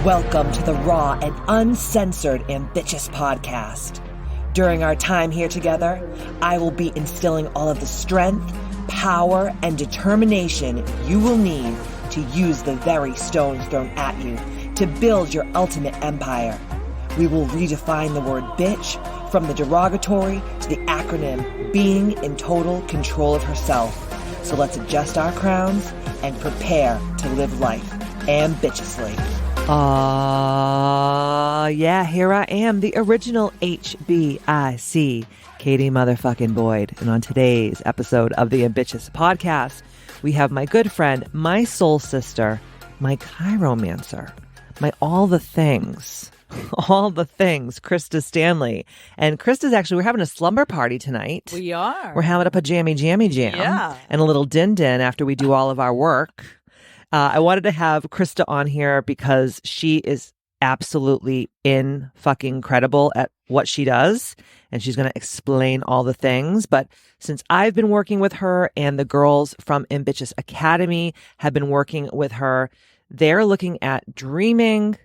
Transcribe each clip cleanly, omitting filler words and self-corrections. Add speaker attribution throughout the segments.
Speaker 1: Welcome to the raw and uncensored Ambitchious Podcast. During our time here together, I will be instilling all of the strength, power, and determination you will need to use the very stones thrown at you to build your ultimate empire. We will redefine the word bitch from the derogatory to the acronym being in total control of herself. So let's adjust our crowns and prepare to live life ambitiously.
Speaker 2: Yeah, here I am, the original HBIC, Katie motherfucking Boyd. And on today's episode of the Ambitchious Podcast, we have my good friend, my soul sister, my Kairomancer, my all the things, Krista Stanley. And Krista's we're having a slumber party tonight.
Speaker 3: We are.
Speaker 2: We're having a jammy jam.
Speaker 3: Yeah.
Speaker 2: And a little din-din after we do all of our work. I wanted to have Krista on here because she is absolutely fucking incredible at what she does. And she's going to explain all the things. But since I've been working with her and the girls from Ambitchious Academy have been working with her, they're looking at dreaming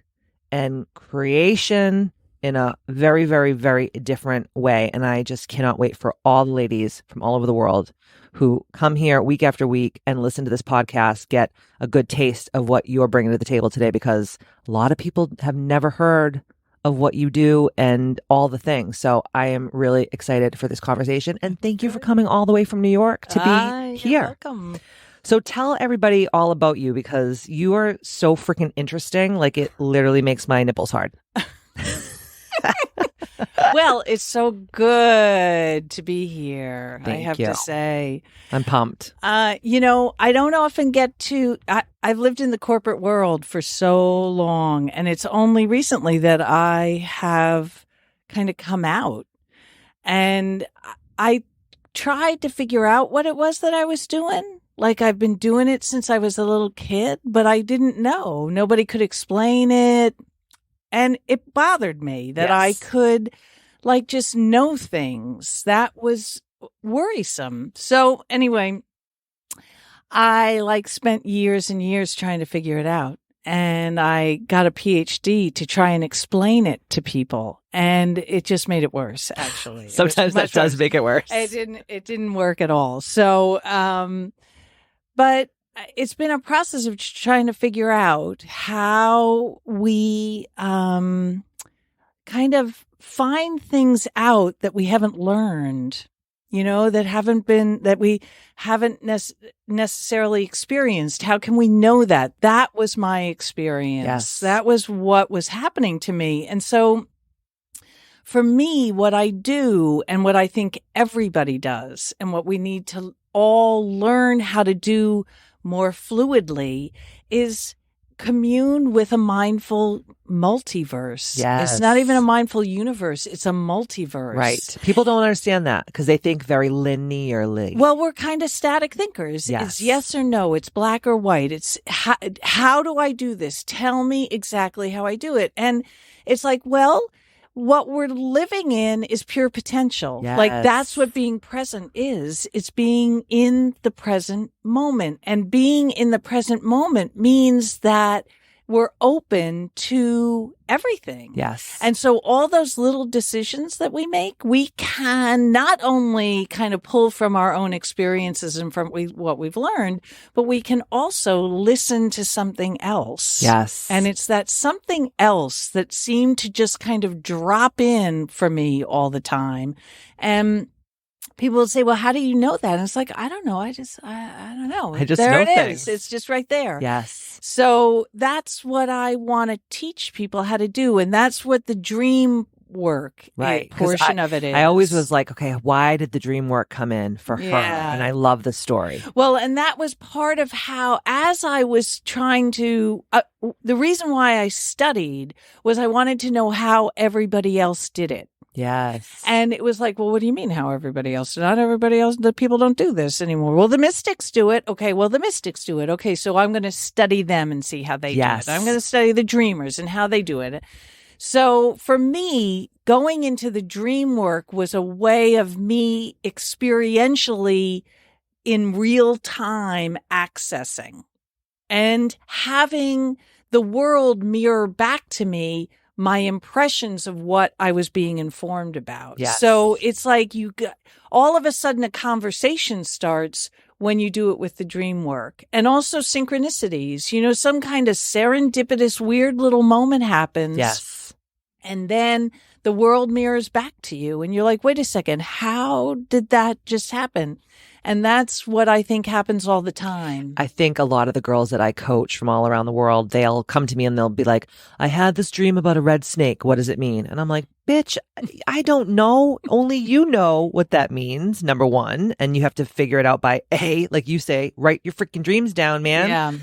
Speaker 2: and creation in a very, very, very different way. And I just cannot wait for all the ladies from all over the world who come here week after week and listen to this podcast get a good taste of what you're bringing to the table today, because a lot of people have never heard of what you do and all the things. So I am really excited for this conversation. And thank you for coming all the way from New York to be here.
Speaker 3: You're welcome.
Speaker 2: So tell everybody all about you, because you are so freaking interesting. Like, it literally makes my nipples hard.
Speaker 3: Well, it's so good to be here.
Speaker 2: Thank
Speaker 3: I have
Speaker 2: you.
Speaker 3: to say.
Speaker 2: I'm pumped.
Speaker 3: I don't often get to, I've lived in the corporate world for so long, and it's only recently that I have kind of come out. And I tried to figure out what it was that I was doing. Like, I've been doing it since I was a little kid, but I didn't know. Nobody could explain it. And it bothered me that I could just know things. That was worrisome. So anyway, I spent years and years trying to figure it out. And I got a PhD to try and explain it to people. And it just made it worse, actually.
Speaker 2: Sometimes that does make it worse.
Speaker 3: It didn't work at all. So, but it's been a process of trying to figure out how we kind of find things out that we haven't learned, that we haven't necessarily experienced. How can we know that? That was my experience.
Speaker 2: Yes.
Speaker 3: That was what was happening to me. And so for me, what I do and what I think everybody does, and what we need to all learn how to do more fluidly, is commune with a mindful multiverse.
Speaker 2: Yes.
Speaker 3: It's not even a mindful universe. It's a multiverse.
Speaker 2: Right. People don't understand that because they think very linearly.
Speaker 3: Well, we're kind of static thinkers.
Speaker 2: Yes.
Speaker 3: It's yes or no. It's black or white. It's how do I do this? Tell me exactly how I do it. And it's like, well, what we're living in is pure potential.
Speaker 2: Yes.
Speaker 3: Like, that's what being present is. It's being in the present moment. And being in the present moment means that we're open to everything.
Speaker 2: Yes.
Speaker 3: And so all those little decisions that we make, we can not only kind of pull from our own experiences and from what we've learned, but we can also listen to something else.
Speaker 2: Yes.
Speaker 3: And it's that something else that seemed to just kind of drop in for me all the time. And people would say, well, how do you know that? And it's like, I don't know. I don't know.
Speaker 2: I just
Speaker 3: there
Speaker 2: know
Speaker 3: it
Speaker 2: things.
Speaker 3: is. It's just right there.
Speaker 2: Yes.
Speaker 3: So that's what I want to teach people how to do. And that's what the dream work portion of it is.
Speaker 2: I always was like, okay, why did the dream work come in for her?
Speaker 3: Yeah.
Speaker 2: And I love the story.
Speaker 3: Well, and that was part of how, as I was trying to, the reason why I studied was I wanted to know how everybody else did it.
Speaker 2: Yes.
Speaker 3: And it was like, well, what do you mean how everybody else? Not everybody else, the people don't do this anymore. Well, the mystics do it. Okay, well, the mystics do it. Okay, so I'm going to study them and see how they do it. I'm going to study the dreamers and how they do it. So for me, going into the dream work was a way of me experientially in real time accessing and having the world mirror back to me my impressions of what I was being informed about.
Speaker 2: Yes.
Speaker 3: So it's like all of a sudden a conversation starts when you do it with the dream work. And also synchronicities, some kind of serendipitous, weird little moment happens.
Speaker 2: Yes.
Speaker 3: And then the world mirrors back to you. And you're like, wait a second, how did that just happen? And that's what I think happens all the time.
Speaker 2: I think a lot of the girls that I coach from all around the world, they'll come to me and they'll be like, I had this dream about a red snake. What does it mean? And I'm like, bitch, I don't know. Only you know what that means, number one. And you have to figure it out by like you say, write your freaking dreams down, man.
Speaker 3: Yeah.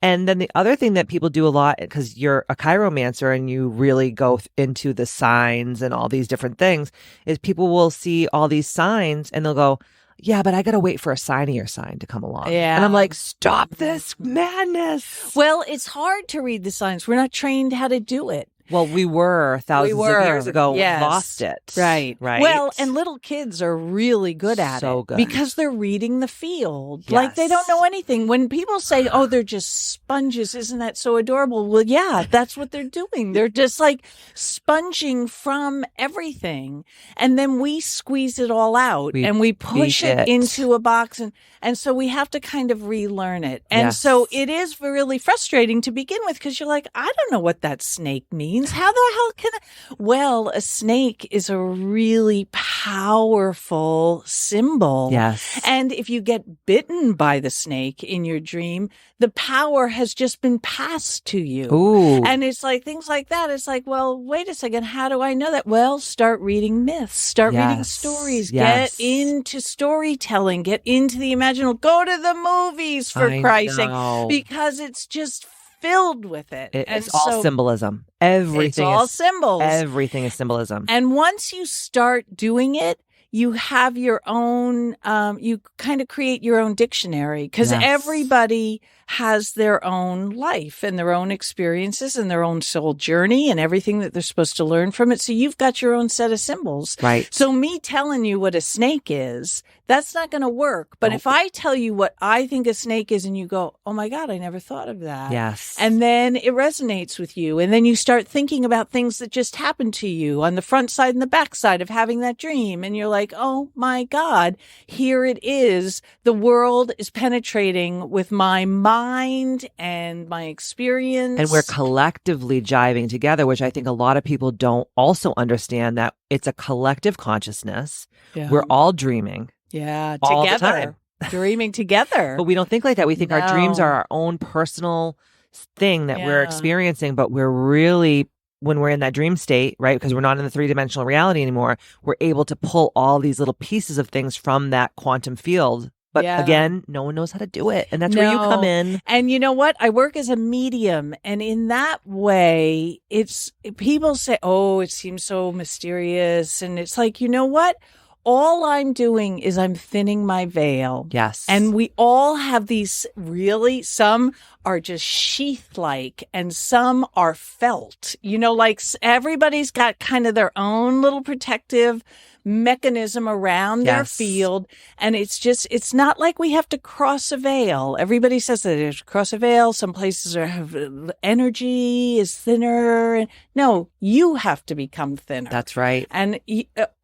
Speaker 2: And then the other thing that people do a lot, because you're a Kairomancer and you really go into the signs and all these different things, is people will see all these signs and they'll go, yeah, but I got to wait for a sign of your sign to come along.
Speaker 3: Yeah.
Speaker 2: And I'm like, stop this madness.
Speaker 3: Well, it's hard to read the signs. We're not trained how to do it.
Speaker 2: Well, we were thousands of years ago,
Speaker 3: yes.
Speaker 2: lost it.
Speaker 3: Right.
Speaker 2: Right.
Speaker 3: Well, and little kids are really good at
Speaker 2: So
Speaker 3: it.
Speaker 2: good.
Speaker 3: Because they're reading the field.
Speaker 2: Yes.
Speaker 3: Like they don't know anything. When people say, oh, they're just sponges, isn't that so adorable? Well, yeah, that's what they're doing. They're just like sponging from everything. And then we squeeze it all out and we push it into a box. And so we have to kind of relearn it. And so it is really frustrating to begin with because you're like, I don't know what that snake means. How the hell can I? Well, a snake is a really powerful symbol.
Speaker 2: Yes.
Speaker 3: And if you get bitten by the snake in your dream, the power has just been passed to you.
Speaker 2: Ooh.
Speaker 3: And it's like things like that. It's like, well, wait a second. How do I know that? Well, start reading myths, start reading stories, get into storytelling, get into the imaginal, go to the movies for Christ's sake, because it's just filled with it.
Speaker 2: It's all symbolism. Everything
Speaker 3: it's all symbols.
Speaker 2: Everything is symbolism.
Speaker 3: And once you start doing it, you have your own, you kind of create your own dictionary because everybody has their own life and their own experiences and their own soul journey and everything that they're supposed to learn from it. So you've got your own set of symbols.
Speaker 2: Right.
Speaker 3: So me telling you what a snake is, that's not going to work. But if I tell you what I think a snake is and you go, oh my God, I never thought of that.
Speaker 2: Yes.
Speaker 3: And then it resonates with you. And then you start thinking about things that just happened to you on the front side and the back side of having that dream. And you're like, oh my God, here it is. The world is penetrating with my mind and my experience.
Speaker 2: And we're collectively jiving together, which I think a lot of people don't also understand that it's a collective consciousness.
Speaker 3: Yeah.
Speaker 2: We're all dreaming.
Speaker 3: Yeah,
Speaker 2: all
Speaker 3: together.
Speaker 2: the time.
Speaker 3: Dreaming together.
Speaker 2: But we don't think like that. We think our dreams are our own personal thing that we're experiencing, but we're really, when we're in that dream state, right? Because we're not in the three-dimensional reality anymore, we're able to pull all these little pieces of things from that quantum field. But again, no one knows how to do it. And that's where you come in.
Speaker 3: And you know what? I work as a medium. And in that way, people say, oh, it seems so mysterious. And it's like, you know what? All I'm doing is I'm thinning my veil.
Speaker 2: Yes.
Speaker 3: And we all have these some are just sheath-like and some are felt. Like everybody's got kind of their own little protective mechanism around their field. And it's not like we have to cross a veil. Everybody says that there's cross a veil. Some places have energy is thinner. No, you have to become thinner.
Speaker 2: That's right.
Speaker 3: And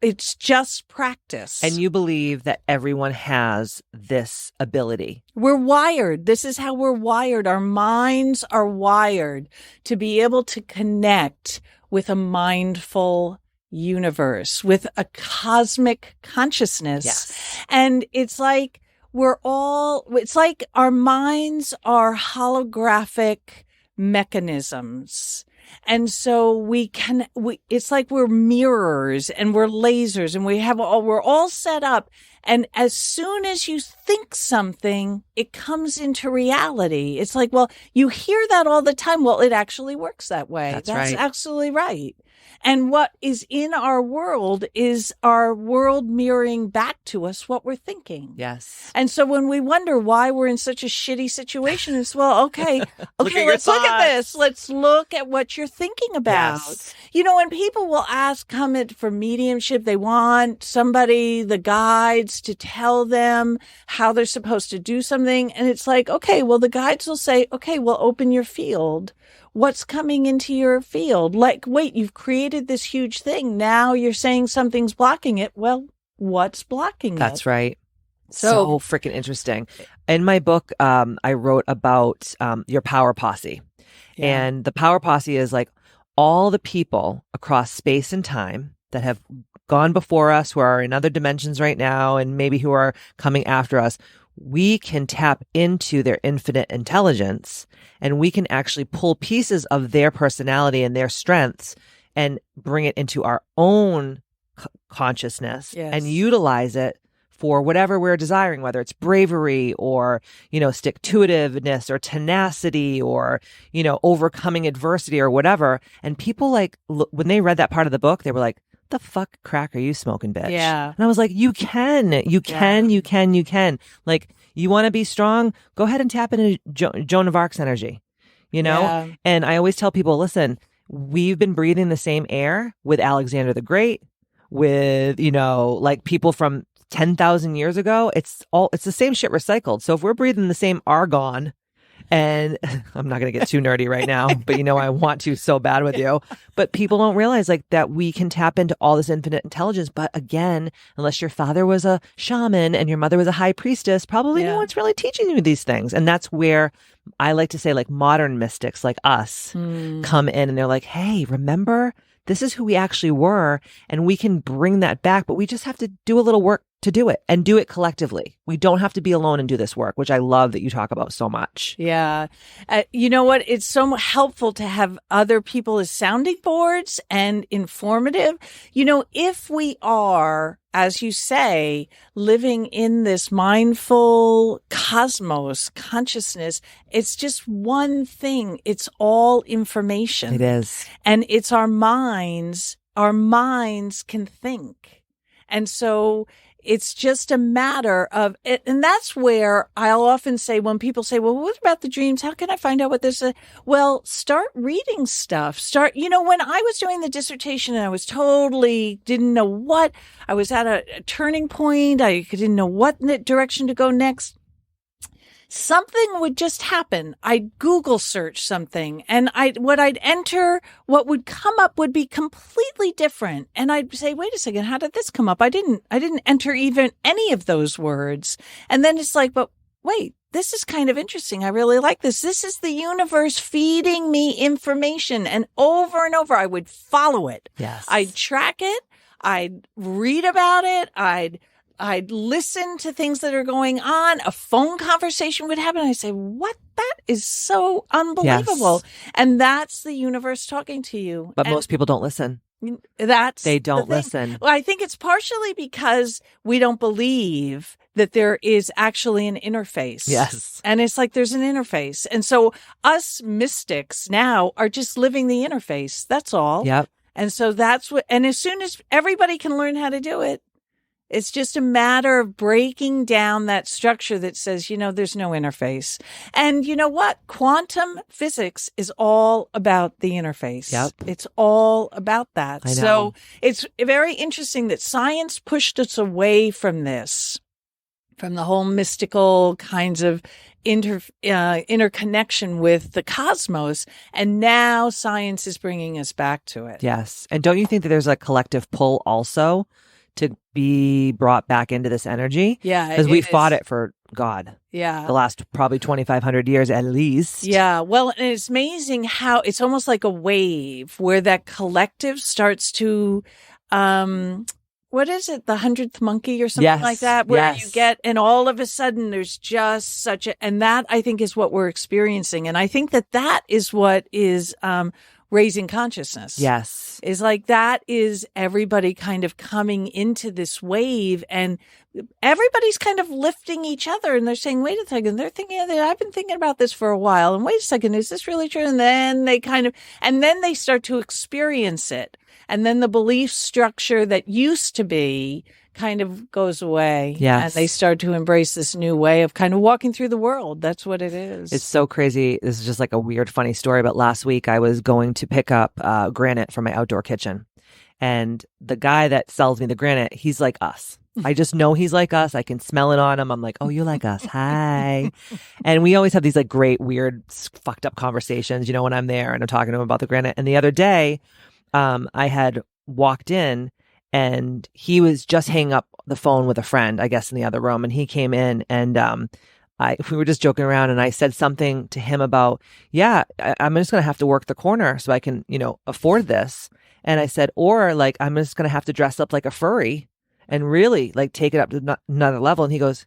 Speaker 3: it's just practice.
Speaker 2: And you believe that everyone has this ability.
Speaker 3: We're wired. This is how we're wired. Our minds are wired to be able to connect with a mindful universe, with a cosmic consciousness.
Speaker 2: Yes.
Speaker 3: And it's like it's like our minds are holographic mechanisms. And so it's like we're mirrors and we're lasers and we're all set up. And as soon as you think something, it comes into reality. It's like, well, you hear that all the time. Well, it actually works that way. That's
Speaker 2: right.
Speaker 3: Absolutely right. And what is in our world is our world mirroring back to us what we're thinking.
Speaker 2: Yes.
Speaker 3: And so when we wonder why we're in such a shitty situation, it's, well, okay, let's look at this. Let's look at what you're thinking about.
Speaker 2: Yes.
Speaker 3: When people will come in for mediumship, they want somebody, the guides, to tell them how they're supposed to do something. And it's like, okay, well, the guides will say, okay, well, open your field. what's coming into your field. Like, wait, you've created this huge thing. Now you're saying something's blocking it. Well, what's blocking it?
Speaker 2: That's right. So freaking interesting. In my book, I wrote about your power posse.
Speaker 3: Yeah.
Speaker 2: And the power posse is like all the people across space and time that have gone before us, who are in other dimensions right now, and maybe who are coming after us. We can tap into their infinite intelligence, and we can actually pull pieces of their personality and their strengths and bring it into our own consciousness and utilize it for whatever we're desiring, whether it's bravery or, stick-to-itiveness or tenacity or, overcoming adversity or whatever. And people when they read that part of the book, they were like, the fuck crack are you smoking, bitch?
Speaker 3: Yeah.
Speaker 2: And I was like, you can. Like, you want to be strong? Go ahead and tap into Joan of Arc's energy,
Speaker 3: Yeah.
Speaker 2: And I always tell people, listen, we've been breathing the same air with Alexander the Great, with, people from 10,000 years ago. It's the same shit recycled. So if we're breathing the same argon, and I'm not going to get too nerdy right now, but I want to so bad with you. But people don't realize that we can tap into all this infinite intelligence. But again, unless your father was a shaman and your mother was a high priestess, probably no one's really teaching you these things. And that's where I like to say modern mystics like us come in, and they're like, hey, remember, this is who we actually were, and we can bring that back, but we just have to do a little work to do it, and do it collectively. We don't have to be alone and do this work, which I love that you talk about so much.
Speaker 3: Yeah. You know what? It's so helpful to have other people as sounding boards and informative. If we are, as you say, living in this mindful cosmos consciousness, it's just one thing. It's all information.
Speaker 2: It is.
Speaker 3: And it's our minds. Our minds can think. And so it's just a matter of it. And that's where I'll often say, when people say, well, what about the dreams? How can I find out what this is? Well, start reading stuff. When I was doing the dissertation and I was didn't know what, I was at a turning point. I didn't know what direction to go next. Something would just happen. I'd Google search something, and what would come up would be completely different. And I'd say, wait a second, how did this come up? I didn't enter even any of those words. And then it's like, but wait, this is kind of interesting. I really like this. This is the universe feeding me information. And over I would follow it.
Speaker 2: Yes.
Speaker 3: I'd track it. I'd read about it. I'd listen to things that are going on. A phone conversation would happen. I say, what? That is so unbelievable. Yes. And that's the universe talking to you.
Speaker 2: But most people don't listen.
Speaker 3: They
Speaker 2: don't listen.
Speaker 3: Well, I think it's partially because we don't believe that there is actually an interface.
Speaker 2: Yes.
Speaker 3: And it's like there's an interface. And so us mystics now are just living the interface. That's all.
Speaker 2: Yep.
Speaker 3: And so and as soon as everybody can learn how to do it, it's just a matter of breaking down that structure that says, there's no interface. And you know what? Quantum physics is all about the interface.
Speaker 2: Yep.
Speaker 3: It's all about that.
Speaker 2: I know.
Speaker 3: So it's very interesting that science pushed us away from this, from the whole mystical kinds of interconnection with the cosmos. And now science is bringing us back to it.
Speaker 2: Yes. And don't you think that there's a collective pull also to be brought back into this energy?
Speaker 3: Yeah.
Speaker 2: Because we fought it for God.
Speaker 3: Yeah.
Speaker 2: The last probably 2,500 years at least.
Speaker 3: Yeah. Well, and it's amazing how it's almost like a wave where that collective starts to, what is it? The 100th monkey or something like that, where you get, and all of a sudden there's just and that I think is what we're experiencing. And I think that is what is, raising consciousness.
Speaker 2: Yes.
Speaker 3: Is like that is everybody kind of coming into this wave, and everybody's kind of lifting each other, and they're saying, wait a second, they're thinking, I've been thinking about this for a while, and wait a second, is this really true? And then they start to experience it. And then the belief structure that used to be kind of goes away.
Speaker 2: Yes.
Speaker 3: And they start to embrace this new way of kind of walking through the world. That's what it is.
Speaker 2: It's so crazy. This is just like a weird, funny story. But last week I was going to pick up granite for my outdoor kitchen. And the guy that sells me the granite, he's like us. I just know he's like us. I can smell it on him. I'm like, oh, you like us. Hi. And we always have these like great, weird, fucked up conversations, you know, when I'm there and I'm talking to him about the granite. And the other day, I had walked in and he was just hanging up the phone with a friend, I guess, in the other room. And he came in and we were just joking around and I said something to him about, I'm just going to have to work the corner so I can, you know, afford this. And I said, or like, I'm just going to have to dress up like a furry and really like take it up to another level. And he goes,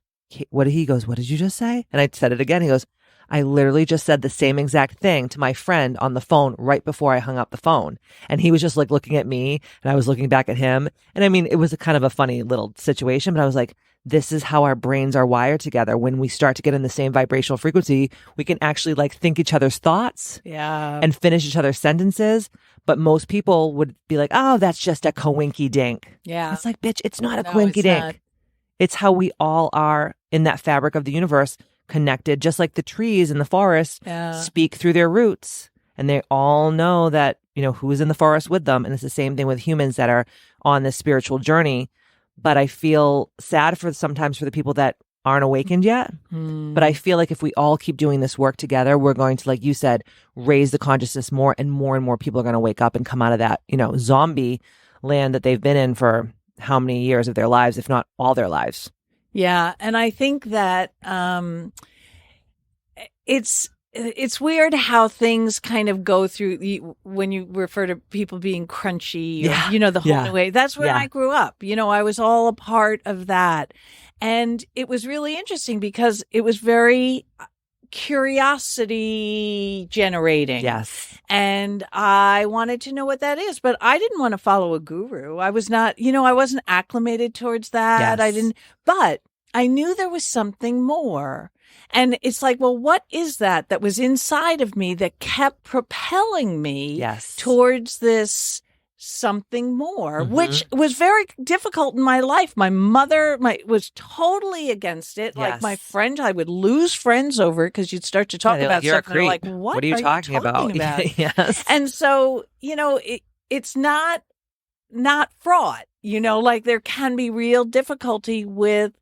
Speaker 2: what did you just say? And I said it again. He goes, I literally just said the same exact thing to my friend on the phone right before I hung up the phone. And he was just like looking at me and I was looking back at him. And I mean, it was a kind of a funny little situation, but I was like, this is how our brains are wired together. When we start to get in the same vibrational frequency, we can actually like think each other's thoughts and finish each other's sentences. But most people would be like, oh, that's just a coinky dink.
Speaker 3: Yeah.
Speaker 2: It's like, bitch, it's not a coinky dink. It's how we all are in that fabric of the universe, connected, just like the trees in the forest speak through their roots. And they all know that, you know, who's in the forest with them. And it's the same thing with humans that are on this spiritual journey. But I feel sad sometimes for the people that aren't awakened yet. But I feel like if we all keep doing this work together, we're going to, like you said, raise the consciousness more and more people are going to wake up and come out of that, you know, zombie land that they've been in for how many years of their lives, if not all their lives.
Speaker 3: Yeah. And I think that it's weird how things kind of go through when you refer to people being crunchy, or, you know, the whole way. That's where I grew up. You know, I was all a part of that. And it was really interesting because it was very curiosity generating.
Speaker 2: Yes.
Speaker 3: And I wanted to know what that is, but I didn't want to follow a guru. I was not, you know, I wasn't acclimated towards that.
Speaker 2: Yes.
Speaker 3: But I knew there was something more. And it's like, well, what is that was inside of me that kept propelling me towards this something more, which was very difficult in my life. My mother was totally against it. Like my friend, I would lose friends over it because you'd start to talk about stuff. And they're like, what are you talking about?
Speaker 2: Yes.
Speaker 3: And so, you know, it's not fraught, you know, like there can be real difficulty with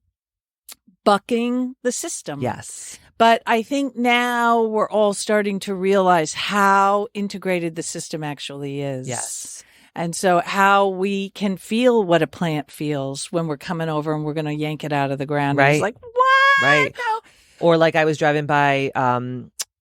Speaker 3: bucking the system.
Speaker 2: Yes.
Speaker 3: But I think now we're all starting to realize how integrated the system actually is.
Speaker 2: Yes.
Speaker 3: And so how we can feel what a plant feels when we're coming over and we're going to yank it out of the ground.
Speaker 2: Right.
Speaker 3: It's like, what?
Speaker 2: Right.
Speaker 3: No.
Speaker 2: Or like I was driving by,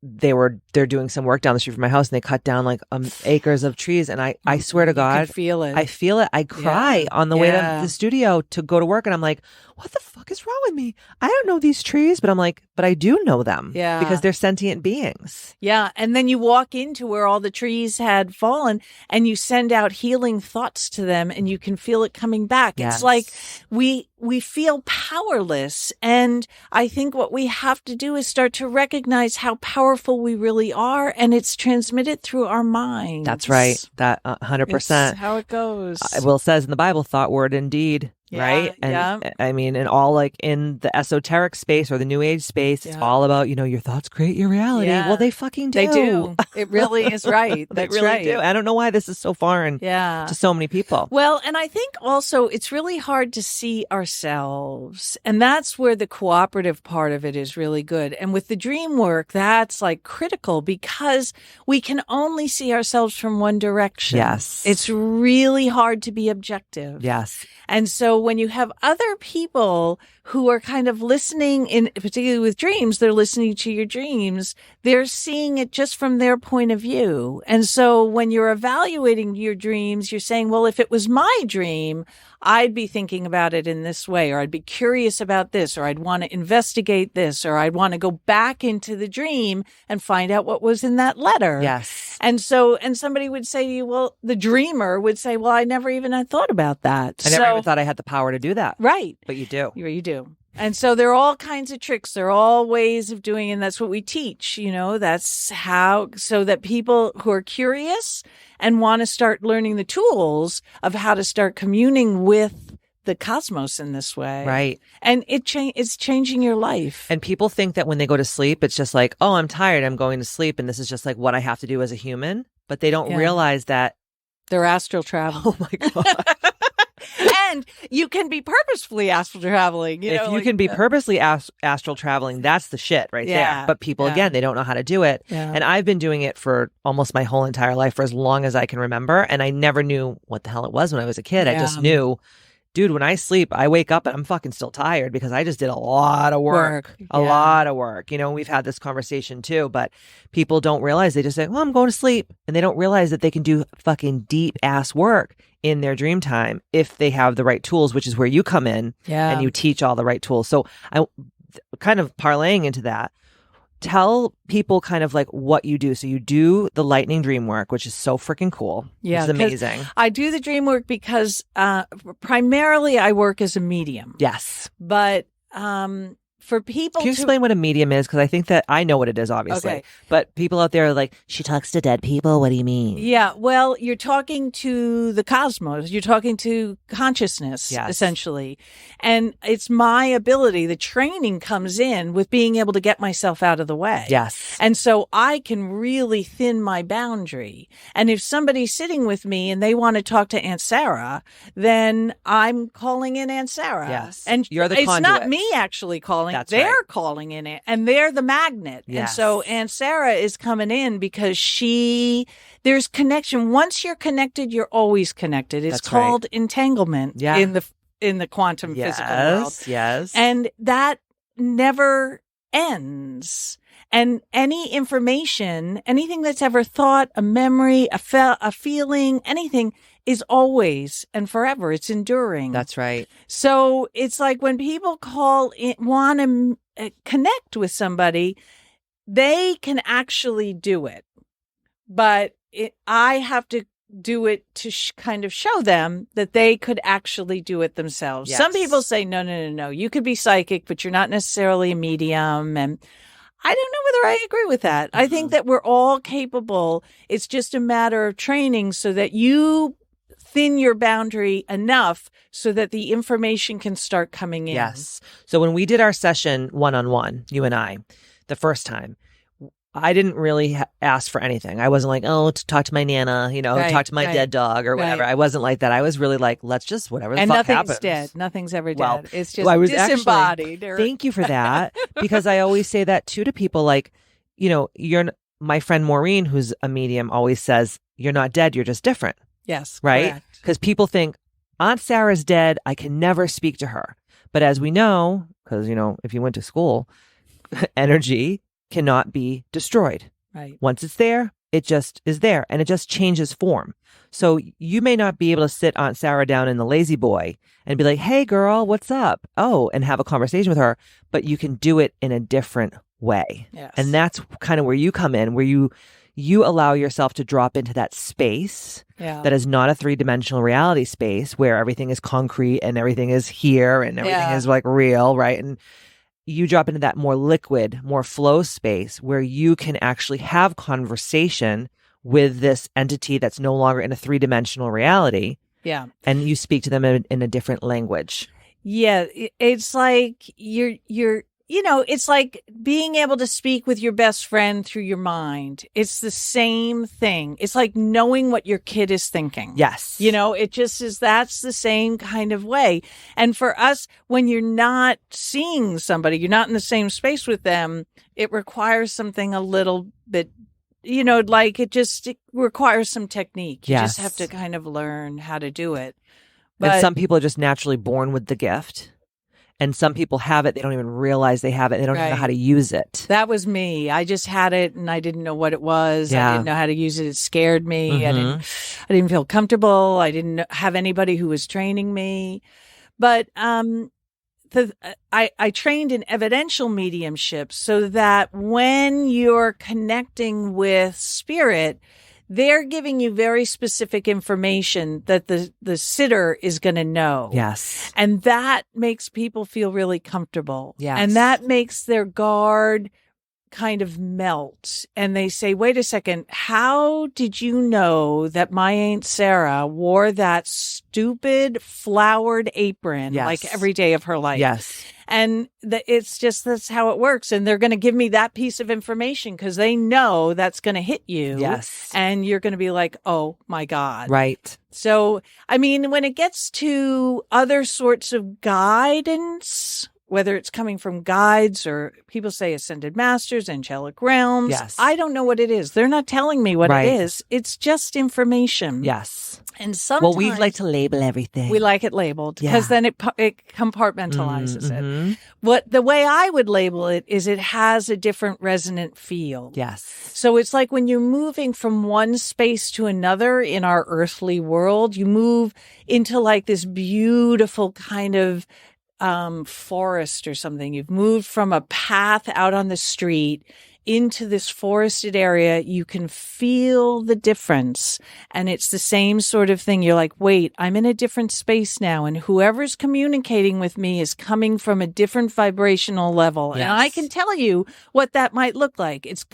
Speaker 2: they're doing some work down the street from my house and they cut down like acres of trees. And I swear to God,
Speaker 3: feel it.
Speaker 2: I feel it. I cry on the way to the studio to go to work. And I'm like, what the fuck is wrong with me? I don't know these trees, but I'm like, but I do know them because they're sentient beings.
Speaker 3: Yeah. And then you walk into where all the trees had fallen and you send out healing thoughts to them and you can feel it coming back.
Speaker 2: Yes.
Speaker 3: It's like we feel powerless. And I think what we have to do is start to recognize how powerful we really are. And it's transmitted through our minds.
Speaker 2: That's right. That 100%.
Speaker 3: It's how it goes.
Speaker 2: Well, it says in the Bible, thought, word, and deed. Right. And I mean, and all like in the esoteric space or the new age space, it's all about, you know, your thoughts create your reality.
Speaker 3: Yeah.
Speaker 2: Well, they fucking do.
Speaker 3: They do. It really is right.
Speaker 2: They
Speaker 3: That's
Speaker 2: really
Speaker 3: right.
Speaker 2: do. I don't know why this is so foreign to so many people.
Speaker 3: Well, and I think also it's really hard to see ourselves. And that's where the cooperative part of it is really good. And with the dream work, that's like critical because we can only see ourselves from one direction.
Speaker 2: Yes.
Speaker 3: It's really hard to be objective.
Speaker 2: Yes.
Speaker 3: And so when you have other people who are kind of listening, particularly with dreams, they're listening to your dreams, they're seeing it just from their point of view. And so when you're evaluating your dreams, you're saying, well, if it was my dream, I'd be thinking about it in this way, or I'd be curious about this, or I'd want to investigate this, or I'd want to go back into the dream and find out what was in that letter.
Speaker 2: Yes.
Speaker 3: And somebody would say to you, well, the dreamer would say, well, I never even had thought about that.
Speaker 2: I never even thought I had the power to do that.
Speaker 3: Right.
Speaker 2: But you do.
Speaker 3: You do. And so there are all kinds of tricks. There are all ways of doing it. And that's what we teach, you know, that's how, so that people who are curious and want to start learning the tools of how to start communing with the cosmos in this way.
Speaker 2: Right.
Speaker 3: And it's changing your life.
Speaker 2: And people think that when they go to sleep, it's just like, oh, I'm tired, I'm going to sleep. And this is just like what I have to do as a human. But they don't realize that
Speaker 3: they're astral travel.
Speaker 2: Oh my God.
Speaker 3: And you can be purposefully astral traveling.
Speaker 2: If you can be purposely astral traveling, that's the shit right there. But people, again, they don't know how to do it.
Speaker 3: Yeah.
Speaker 2: And I've been doing it for almost my whole entire life, for as long as I can remember. And I never knew what the hell it was when I was a kid. I just knew, dude, when I sleep, I wake up and I'm fucking still tired because I just did a lot of work. A lot of work. You know, we've had this conversation too, but people don't realize. They just say, well, I'm going to sleep. And they don't realize that they can do fucking deep ass work in their dream time if they have the right tools, which is where you come in and you teach all the right tools. So I kind of parlaying into that. Tell people kind of like what you do. So you do the lightning dream work, which is so freaking cool.
Speaker 3: Yeah.
Speaker 2: It's amazing.
Speaker 3: I do the dream work because primarily I work as a medium.
Speaker 2: Yes.
Speaker 3: But for people
Speaker 2: Can you explain what a medium is? Because I think that I know what it is, obviously.
Speaker 3: Okay.
Speaker 2: But people out there are like, she talks to dead people. What do you mean?
Speaker 3: Yeah. Well, you're talking to the cosmos. You're talking to consciousness, essentially. And it's my ability. The training comes in with being able to get myself out of the way.
Speaker 2: Yes.
Speaker 3: And so I can really thin my boundary. And if somebody's sitting with me and they want to talk to Aunt Sarah, then I'm calling in Aunt Sarah.
Speaker 2: Yes.
Speaker 3: And
Speaker 2: you're the
Speaker 3: it's
Speaker 2: conduit.
Speaker 3: not me actually calling. They're calling in it, and they're the magnet.
Speaker 2: Yes.
Speaker 3: And so Aunt Sarah is coming in because there's connection. Once you're connected, you're always connected. It's called entanglement in the quantum physical world.
Speaker 2: Yes.
Speaker 3: And that never ends. And any information, anything that's ever thought, a memory, a feeling, anything is always and forever. It's enduring.
Speaker 2: That's right.
Speaker 3: So it's like when people want to connect with somebody, they can actually do it. But I have to do it to kind of show them that they could actually do it themselves.
Speaker 2: Yes.
Speaker 3: Some people say, no. You could be psychic, but you're not necessarily a medium. And I don't know whether I agree with that. I think that we're all capable. It's just a matter of training so that you thin your boundary enough so that the information can start coming in.
Speaker 2: Yes. So when we did our session one-on-one, you and I, the first time, I didn't really ask for anything. I wasn't like, to talk to my Nana, talk to my dead dog or whatever. I wasn't like that. I was really like, let's just whatever the fuck happens.
Speaker 3: And nothing's dead. Nothing's ever dead.
Speaker 2: Well,
Speaker 3: it's just disembodied.
Speaker 2: Thank you for that. Because I always say that too to people like, my friend Maureen, who's a medium, always says, you're not dead. You're just different.
Speaker 3: Yes.
Speaker 2: Right? Because people think Aunt Sarah's dead. I can never speak to her. But as we know, because, if you went to school, energy cannot be destroyed.
Speaker 3: Right.
Speaker 2: Once it's there, it just is there and it just changes form. So you may not be able to sit Aunt Sarah down in the lazy boy and be like, hey girl, what's up? And have a conversation with her, but you can do it in a different way.
Speaker 3: Yes.
Speaker 2: And that's kind of where you come in, where you allow yourself to drop into that space that is not a three-dimensional reality space where everything is concrete and everything is here and everything is like real, right? And you drop into that more liquid, more flow space where you can actually have conversation with this entity that's no longer in a three-dimensional reality.
Speaker 3: Yeah.
Speaker 2: And you speak to them in a different language.
Speaker 3: Yeah. It's like it's like being able to speak with your best friend through your mind. It's the same thing. It's like knowing what your kid is thinking.
Speaker 2: Yes.
Speaker 3: It just is, that's the same kind of way. And for us, when you're not seeing somebody, you're not in the same space with them, it requires something a little bit, it requires some technique. You just have to kind of learn how to do it.
Speaker 2: And some people are just naturally born with the gift. And some people have it. They don't even realize they have it. They don't even know how to use it.
Speaker 3: That was me. I just had it and I didn't know what it was.
Speaker 2: Yeah.
Speaker 3: I didn't know how to use it. It scared me.
Speaker 2: Mm-hmm.
Speaker 3: I didn't feel comfortable. I didn't have anybody who was training me. But I trained in evidential mediumship so that when you're connecting with spirit, they're giving you very specific information that the sitter is going to know.
Speaker 2: Yes.
Speaker 3: And that makes people feel really comfortable.
Speaker 2: Yes.
Speaker 3: And that makes their guard kind of melt. And they say, wait a second, how did you know that my Aunt Sarah wore that stupid flowered apron like every day of her life?
Speaker 2: Yes.
Speaker 3: And it's just, that's how it works. And they're going to give me that piece of information because they know that's going to hit you.
Speaker 2: Yes.
Speaker 3: And you're going to be like, oh my God.
Speaker 2: Right.
Speaker 3: So, I mean, when it gets to other sorts of guidance, whether it's coming from guides or people say ascended masters, angelic realms,
Speaker 2: Yes.
Speaker 3: I don't know what it is. They're not telling me what
Speaker 2: Right.
Speaker 3: it is. It's just information.
Speaker 2: Yes.
Speaker 3: And sometimes
Speaker 2: Well, we like to label everything.
Speaker 3: we like it labeled because then it compartmentalizes
Speaker 2: Mhm.
Speaker 3: it. What the way I would label it is it has a different resonant field.
Speaker 2: Yes.
Speaker 3: So it's like when you're moving from one space to another in our earthly world, you move into like this beautiful kind of forest or something. You've moved from a path out on the street into this forested area. You can feel the difference. And it's the same sort of thing. You're like, wait, I'm in a different space now. And whoever's communicating with me is coming from a different vibrational level.
Speaker 2: Yes.
Speaker 3: And I can tell you what that might look like. It's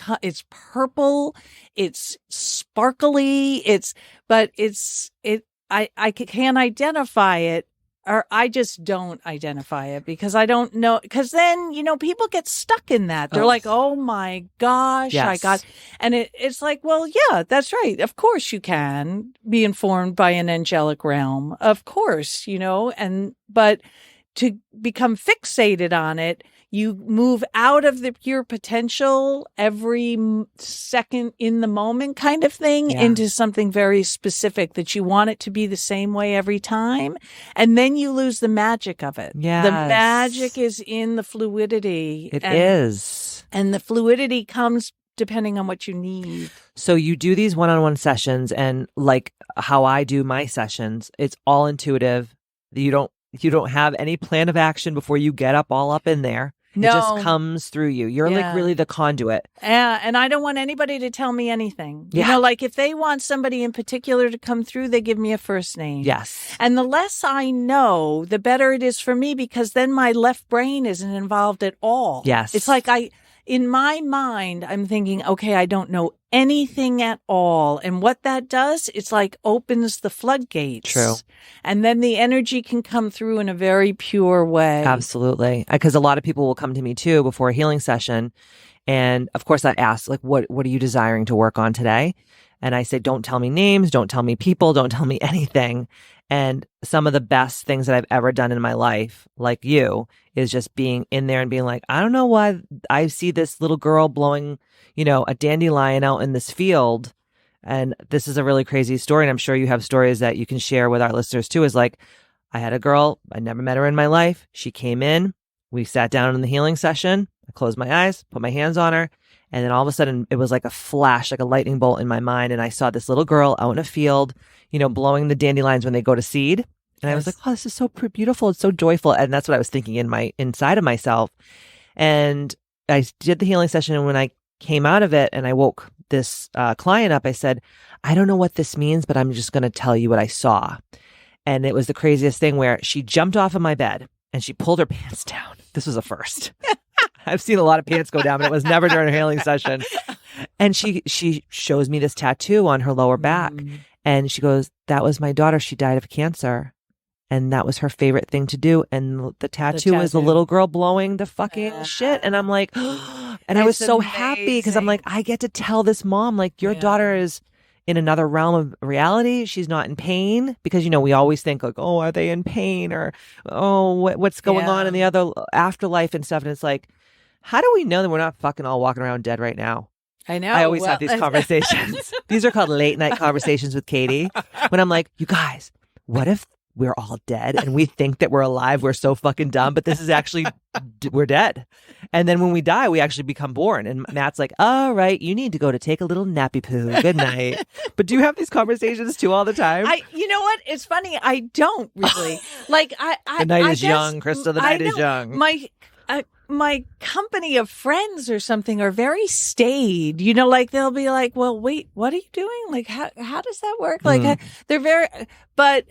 Speaker 3: purple. It's sparkly. I can't identify it. Or I just don't identify it because I don't know. Because then, people get stuck in that. They're like, oh my gosh,
Speaker 2: Yes.
Speaker 3: I got. And it's like, well, yeah, that's right. Of course you can be informed by an angelic realm. Of course, but to become fixated on it, you move out of the pure potential every second in the moment kind of thing into something very specific that you want it to be the same way every time. And then you lose the magic of it.
Speaker 2: Yes.
Speaker 3: The magic is in the fluidity.
Speaker 2: It is.
Speaker 3: And the fluidity comes depending on what you need.
Speaker 2: So you do these one-on-one sessions, and like how I do my sessions, it's all intuitive. You don't have any plan of action before you get all up in there.
Speaker 3: No.
Speaker 2: It just comes through you. You're like really the conduit.
Speaker 3: Yeah, and I don't want anybody to tell me anything.
Speaker 2: Yeah.
Speaker 3: Like if they want somebody in particular to come through, they give me a first name.
Speaker 2: Yes.
Speaker 3: And the less I know, the better it is for me because then my left brain isn't involved at all.
Speaker 2: Yes.
Speaker 3: It's like in my mind, I'm thinking, okay, I don't know anything at all. And what that does, it's like opens the floodgates.
Speaker 2: True.
Speaker 3: And then the energy can come through in a very pure way.
Speaker 2: Absolutely. Because a lot of people will come to me too before a healing session. And of course I ask, like, what are you desiring to work on today? And I say, don't tell me names, don't tell me people, don't tell me anything. And some of the best things that I've ever done in my life, like you, is just being in there and being like, I don't know why I see this little girl blowing, a dandelion out in this field. And this is a really crazy story. And I'm sure you have stories that you can share with our listeners too, is like, I had a girl, I never met her in my life. She came in, we sat down in the healing session. I closed my eyes, put my hands on her. And then all of a sudden it was like a flash, like a lightning bolt in my mind. And I saw this little girl out in a field, blowing the dandelions when they go to seed. And I was like, oh, this is so beautiful. It's so joyful. And that's what I was thinking inside of myself. And I did the healing session. And when I came out of it and I woke this client up, I said, I don't know what this means, but I'm just going to tell you what I saw. And it was the craziest thing where she jumped off of my bed and she pulled her pants down. This was a first. I've seen a lot of pants go down, but it was never during a healing session. And she shows me this tattoo on her lower back. And she goes, that was my daughter. She died of cancer. And that was her favorite thing to do. And the tattoo was the little girl blowing the fucking shit. And I'm like, and I was so happy because I'm like, I get to tell this mom, like, your daughter is in another realm of reality. She's not in pain because, we always think like, oh, are they in pain? Or, oh, what's going on in the other afterlife and stuff. And it's like, how do we know that we're not fucking all walking around dead right now?
Speaker 3: I know.
Speaker 2: I always have these conversations. These are called late night conversations with Katie. When I'm like, you guys, what if we're all dead and we think that we're alive? We're so fucking dumb, but this is actually, we're dead. And then when we die, we actually become born. And Matt's like, all right, you need to go to take a little nappy poo. Good night. But do you have these conversations too all the time?
Speaker 3: You know what? It's funny. I don't really. Like,
Speaker 2: the night is young, Krista. The night is young.
Speaker 3: My company of friends or something are very staid. Like they'll be like, well, wait, what are you doing? Like, how does that work? Like, they're very, but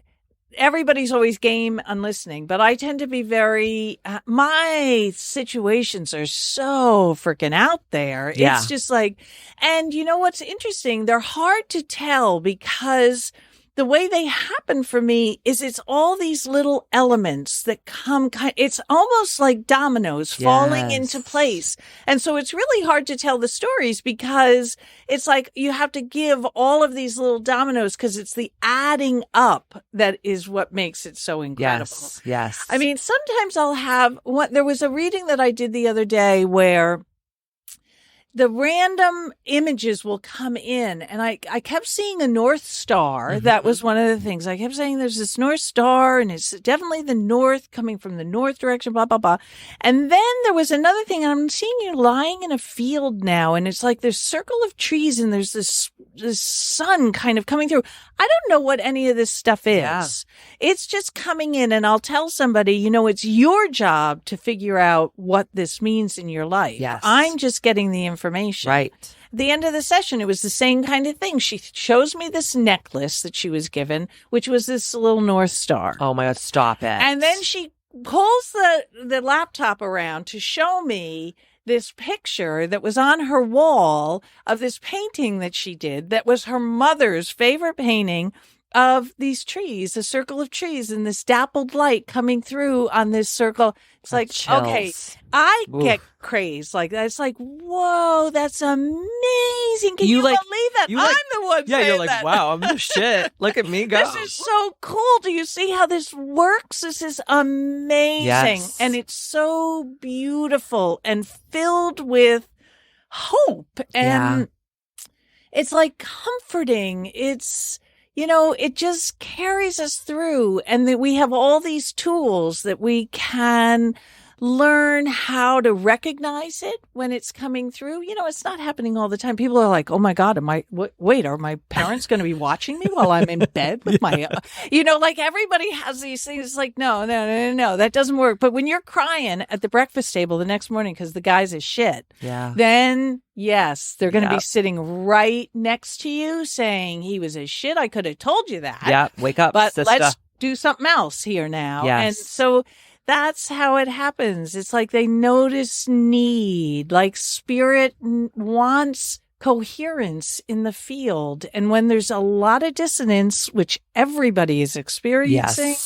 Speaker 3: everybody's always game on listening. But I tend to be very, my situations are so freaking out there.
Speaker 2: Yeah.
Speaker 3: It's just like, and you know what's interesting? They're hard to tell because the way they happen for me is it's all these little elements that come, it's almost like dominoes falling into place. And so it's really hard to tell the stories because it's like you have to give all of these little dominoes because it's the adding up that is what makes it so incredible.
Speaker 2: Yes.
Speaker 3: I mean, sometimes I'll have there was a reading that I did the other day where the random images will come in, and I kept seeing a North Star.
Speaker 2: Mm-hmm.
Speaker 3: That was one of the things. I kept saying there's this North Star, and it's definitely the north, coming from the north direction, blah, blah, blah. And then there was another thing, and I'm seeing you lying in a field now, and it's like this circle of trees, and there's this sun kind of coming through. I don't know what any of this stuff is. Yeah. It's just coming in, and I'll tell somebody, it's your job to figure out what this means in your life.
Speaker 2: Yes.
Speaker 3: I'm just getting the information.
Speaker 2: Right.
Speaker 3: At the end of the session, it was the same kind of thing. She shows me this necklace that she was given, which was this little North Star.
Speaker 2: Oh my God, stop it.
Speaker 3: And then she pulls the laptop around to show me this picture that was on her wall of this painting that she did that was her mother's favorite painting of these trees, a circle of trees, and this dappled light coming through on this circle. It's like,
Speaker 2: chills.
Speaker 3: Okay, I get crazed like that. It's like, whoa, that's amazing. Can you believe that? I'm the one saying
Speaker 2: you're like,
Speaker 3: that.
Speaker 2: wow, I'm the shit. Look at me go.
Speaker 3: This is so cool. Do you see how this works? This is amazing.
Speaker 2: Yes.
Speaker 3: And it's so beautiful and filled with hope. And it's like comforting. It's, it just carries us through, and that we have all these tools that we can learn how to recognize it when it's coming through. It's not happening all the time. People are like, oh my God, are my parents going to be watching me while I'm in bed with my, like everybody has these things. It's like, no, that doesn't work. But when you're crying at the breakfast table the next morning because the guy's a shit, then yes, they're going to be sitting right next to you saying he was a shit. I could have told you that.
Speaker 2: Yeah. Wake up,
Speaker 3: but
Speaker 2: sister.
Speaker 3: Let's do something else here now.
Speaker 2: Yes.
Speaker 3: And so that's how it happens. It's like they notice need, like spirit wants coherence in the field. And when there's a lot of dissonance, which everybody is experiencing,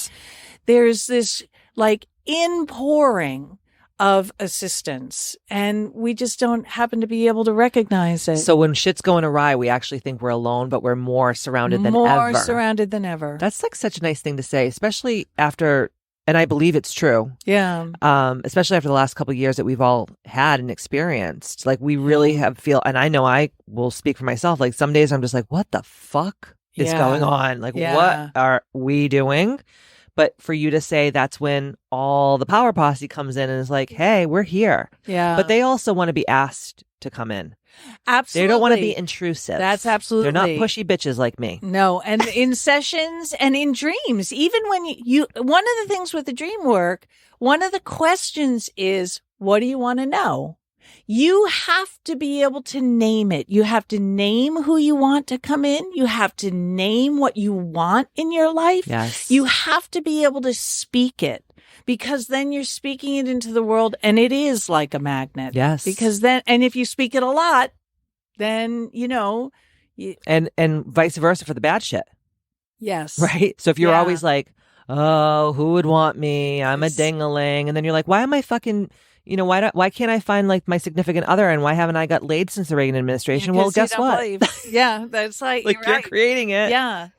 Speaker 3: there's this like inpouring of assistance, and we just don't happen to be able to recognize it.
Speaker 2: So when shit's going awry, we actually think we're alone, but we're more surrounded than ever.
Speaker 3: More surrounded than ever.
Speaker 2: That's like such a nice thing to say, especially after, and I believe it's true.
Speaker 3: Yeah.
Speaker 2: Especially after the last couple of years that we've all had and experienced. Like we really have and I know I will speak for myself. Like some days I'm just like, what the fuck is going on? Like what are we doing? But for you to say that's when all the power posse comes in and is like, hey, we're here.
Speaker 3: Yeah.
Speaker 2: But they also want to be asked to come in.
Speaker 3: Absolutely.
Speaker 2: They don't want to be intrusive.
Speaker 3: That's absolutely.
Speaker 2: They're not pushy bitches like me.
Speaker 3: No. And in sessions and in dreams, even when you one of the things with the dream work, one of the questions is, what do you want to know? You have to be able to name it. You have to name who you want to come in. You have to name what you want in your life.
Speaker 2: Yes.
Speaker 3: You have to be able to speak it, because then you're speaking it into the world, and it is like a magnet.
Speaker 2: Yes.
Speaker 3: Because then, and if you speak it a lot, then,
Speaker 2: and vice versa for the bad shit.
Speaker 3: Yes.
Speaker 2: Right? So if you're always like, oh, who would want me? I'm a ding-a-ling. And then you're like, why am I fucking... why can't I find like my significant other, and why haven't I got laid since the Reagan administration? Well, guess what?
Speaker 3: Yeah, that's like,
Speaker 2: you're creating it.
Speaker 3: Yeah.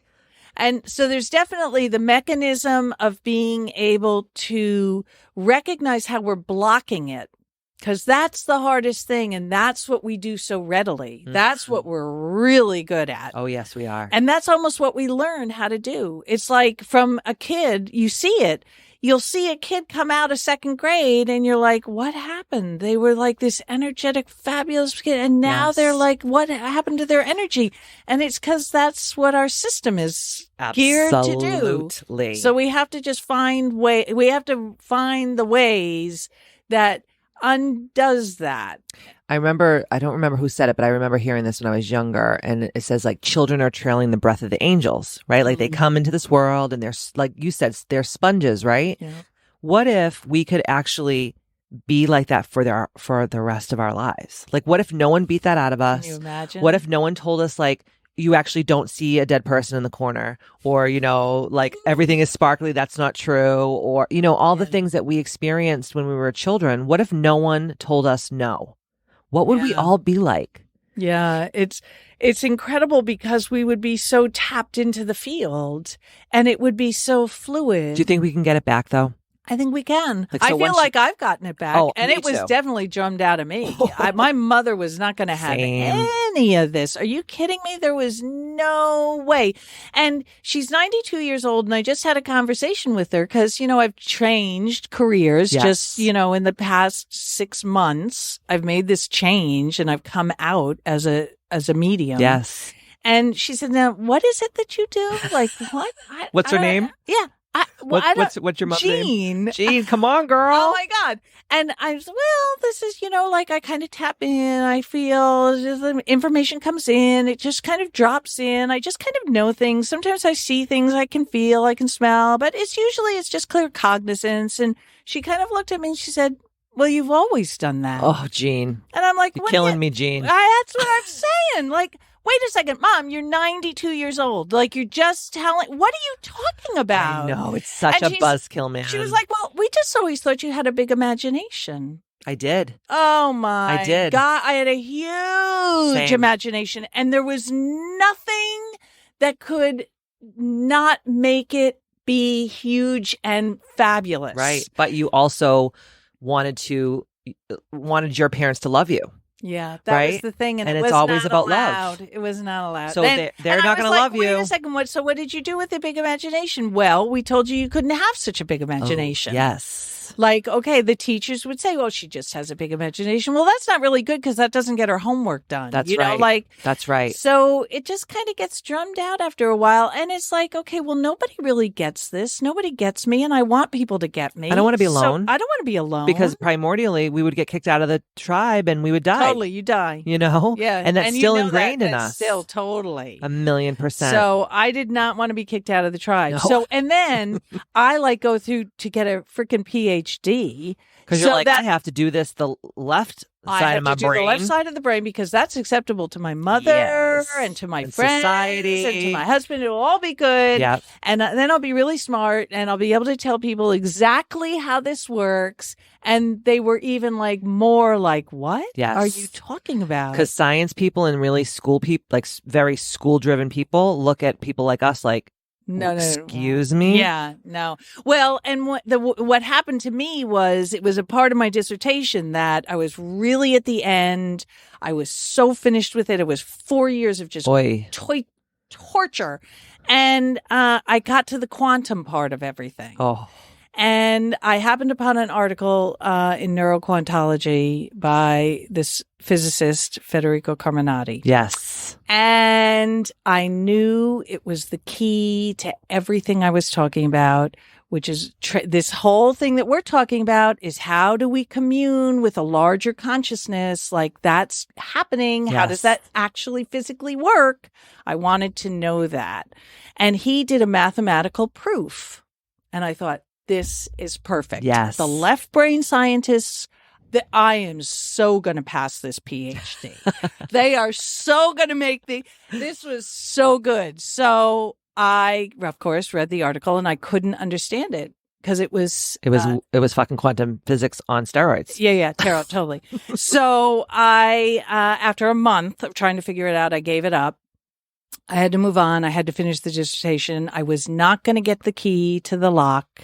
Speaker 3: And so there's definitely the mechanism of being able to recognize how we're blocking it, because that's the hardest thing. And that's what we do so readily. Mm-hmm. That's what we're really good at.
Speaker 2: Oh, yes, we are.
Speaker 3: And that's almost what we learn how to do. It's like from a kid, you see it. You'll see a kid come out of second grade and you're like, what happened? They were like this energetic, fabulous kid. And now they're like, what happened to their energy? And it's because that's what our system is geared to do. So we have to just we have to find the ways that undoes that.
Speaker 2: I don't remember who said it, but I remember hearing this when I was younger. And it says like children are trailing the breath of the angels, right? Like they come into this world and they're, like you said, they're sponges, right? Yeah. What if we could actually be like that for the rest of our lives? Like what if no one beat that out of us?
Speaker 3: Can you imagine?
Speaker 2: What if no one told us like, you actually don't see a dead person in the corner, or, like everything is sparkly. That's not true. Or, all the things that we experienced when we were children. What if no one told us no? What would we all be like?
Speaker 3: Yeah, it's incredible because we would be so tapped into the field and it would be so fluid.
Speaker 2: Do you think we can get it back though?
Speaker 3: I think we can.
Speaker 2: Like, so
Speaker 3: I feel like I've gotten it back, and
Speaker 2: me
Speaker 3: it was
Speaker 2: too.
Speaker 3: definitely drummed out of me. My mother was not going to have any of this. Are you kidding me? There was no way. And she's 92 years old, and I just had a conversation with her because, I've changed careers just, in the past 6 months. I've made this change, and I've come out as a medium.
Speaker 2: Yes.
Speaker 3: And she said, "Now, what is it that you do? Like, what?
Speaker 2: What's her name?
Speaker 3: Yeah.
Speaker 2: What's your mother's name? Jean, come on, girl.
Speaker 3: Oh my God. And I was, this is, like I kind of tap in, I feel just the information comes in, it just kind of drops in. I just kind of know things. Sometimes I see things I can feel, I can smell, but it's just clear cognizance. And she kind of looked at me and she said, "Well, you've always done that."
Speaker 2: Oh, Jean.
Speaker 3: And I'm like,
Speaker 2: "You're killing me, Jean."
Speaker 3: That's what I'm saying. Like, wait a second, Mom, you're 92 years old. Like, you're just telling, what are you talking about?
Speaker 2: I know, it's such a buzzkill, man.
Speaker 3: She was like, "Well, we just always thought you had a big imagination."
Speaker 2: I did.
Speaker 3: Oh my
Speaker 2: I did.
Speaker 3: God. I had a huge imagination, and there was nothing that could not make it be huge and fabulous.
Speaker 2: Right. But you also wanted your parents to love you.
Speaker 3: Yeah, that was the thing, and
Speaker 2: it's always about love.
Speaker 3: It was not allowed.
Speaker 2: So they're not going to love you.
Speaker 3: Wait a second, what did you do with the big imagination? Well, we told you couldn't have such a big imagination.
Speaker 2: Oh, yes.
Speaker 3: Like, okay, the teachers would say, "Well, she just has a big imagination." Well, that's not really good because that doesn't get her homework done.
Speaker 2: That's right. That's right.
Speaker 3: So it just kind of gets drummed out after a while, and it's like, okay, well, nobody really gets this. Nobody gets me, and I want people to get me.
Speaker 2: I don't want to be alone.
Speaker 3: I don't want to be alone
Speaker 2: because primordially we would get kicked out of the tribe and we would die.
Speaker 3: Totally, you die.
Speaker 2: Yeah, and that's still ingrained in us.
Speaker 3: Still, totally,
Speaker 2: 1,000,000%.
Speaker 3: So I did not want to be kicked out of the tribe.
Speaker 2: No.
Speaker 3: So and then I go through to get a freaking PhD.
Speaker 2: Because you're like, I have to do this the left side of my brain.
Speaker 3: The left side of the brain because that's acceptable to my mother and to my friends,
Speaker 2: society,
Speaker 3: and to my husband. It'll all be good.
Speaker 2: Yeah.
Speaker 3: And then I'll be really smart, and I'll be able to tell people exactly how this works. And they were even more like, "What are you talking about?"
Speaker 2: Because science people and really school people, like very school-driven people, look at people like us like,
Speaker 3: No.
Speaker 2: Excuse me?
Speaker 3: Yeah, no. Well, and what happened to me was it was a part of my dissertation that I was really at the end. I was so finished with it. It was 4 years of just torture. And I got to the quantum part of everything.
Speaker 2: Oh.
Speaker 3: And I happened upon an article in Neuroquantology by this physicist, Federico Carminati.
Speaker 2: Yes.
Speaker 3: And I knew it was the key to everything I was talking about, which is this whole thing that we're talking about is how do we commune with a larger consciousness? Like that's happening.
Speaker 2: Yes.
Speaker 3: How does that actually physically work? I wanted to know that. And he did a mathematical proof. And I thought, this is perfect.
Speaker 2: Yes.
Speaker 3: The left brain scientists, that I am so going to pass this PhD. They are so going to make this was so good. So I, of course, read the article and I couldn't understand it because it was
Speaker 2: fucking quantum physics on steroids.
Speaker 3: Yeah, totally. So I, after a month of trying to figure it out, I gave it up. I had to move on. I had to finish the dissertation. I was not going to get the key to the lock.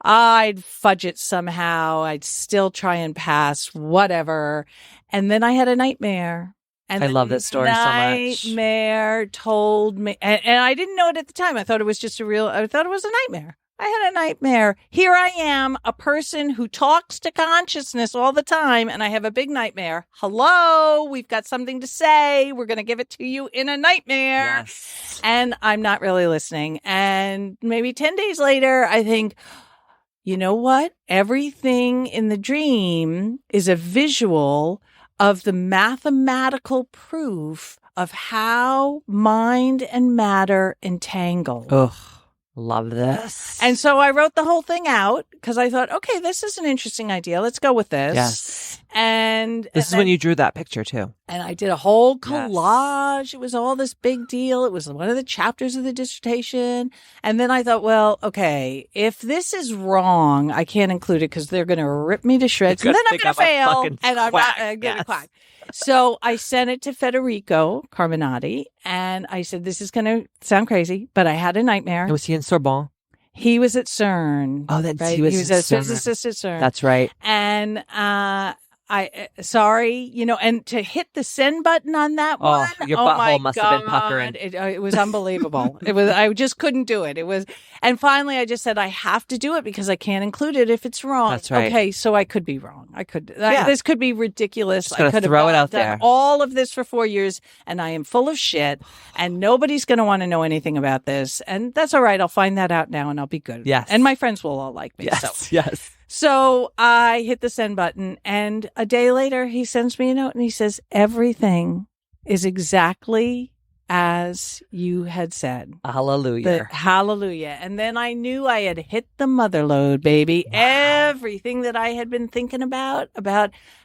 Speaker 3: I'd fudge it somehow. I'd still try and pass, whatever. And then I had a nightmare. And
Speaker 2: I love this story so much.
Speaker 3: Nightmare told me, and I didn't know it at the time. I thought it was just I thought it was a nightmare. I had a nightmare. Here I am, a person who talks to consciousness all the time, and I have a big nightmare. Hello, we've got something to say. We're going to give it to you in a nightmare.
Speaker 2: Yes.
Speaker 3: And I'm not really listening. And maybe 10 days later, I think, you know what? Everything in the dream is a visual of the mathematical proof of how mind and matter entangle.
Speaker 2: Ugh. Love this.
Speaker 3: And so I wrote the whole thing out because I thought, okay, this is an interesting idea. Let's go with this.
Speaker 2: Yes.
Speaker 3: And
Speaker 2: this is when you drew that picture too.
Speaker 3: And I did a whole collage. Yes. It was all this big deal. It was one of the chapters of the dissertation. And then I thought, well, okay, if this is wrong, I can't include it because they're going to rip me to shreds. And then I'm going to fail. And I'm going to quack. So I sent it to Federico Carminati. And I said, this is going to sound crazy, but I had a nightmare.
Speaker 2: Was he in Sorbonne?
Speaker 3: He was at CERN.
Speaker 2: Oh, that's
Speaker 3: right?
Speaker 2: He was
Speaker 3: a
Speaker 2: CERN.
Speaker 3: physicist at CERN.
Speaker 2: That's right.
Speaker 3: And sorry, and to hit the send button on that one.
Speaker 2: Your butthole must have been puckering.
Speaker 3: It was unbelievable. I just couldn't do it. And finally I just said, I have to do it because I can't include it if it's wrong.
Speaker 2: That's right.
Speaker 3: Okay, so I could be wrong. This could be ridiculous.
Speaker 2: I could throw it out there.
Speaker 3: All of this for 4 years and I am full of shit and nobody's going to want to know anything about this. And that's all right. I'll find that out now and I'll be good.
Speaker 2: Yes.
Speaker 3: And my friends will all like me.
Speaker 2: Yes.
Speaker 3: So I hit the send button and a day later he sends me a note and he says, everything is exactly as you had said.
Speaker 2: Hallelujah.
Speaker 3: Hallelujah. And then I knew I had hit the mother lode, baby. Wow. Everything that I had been thinking about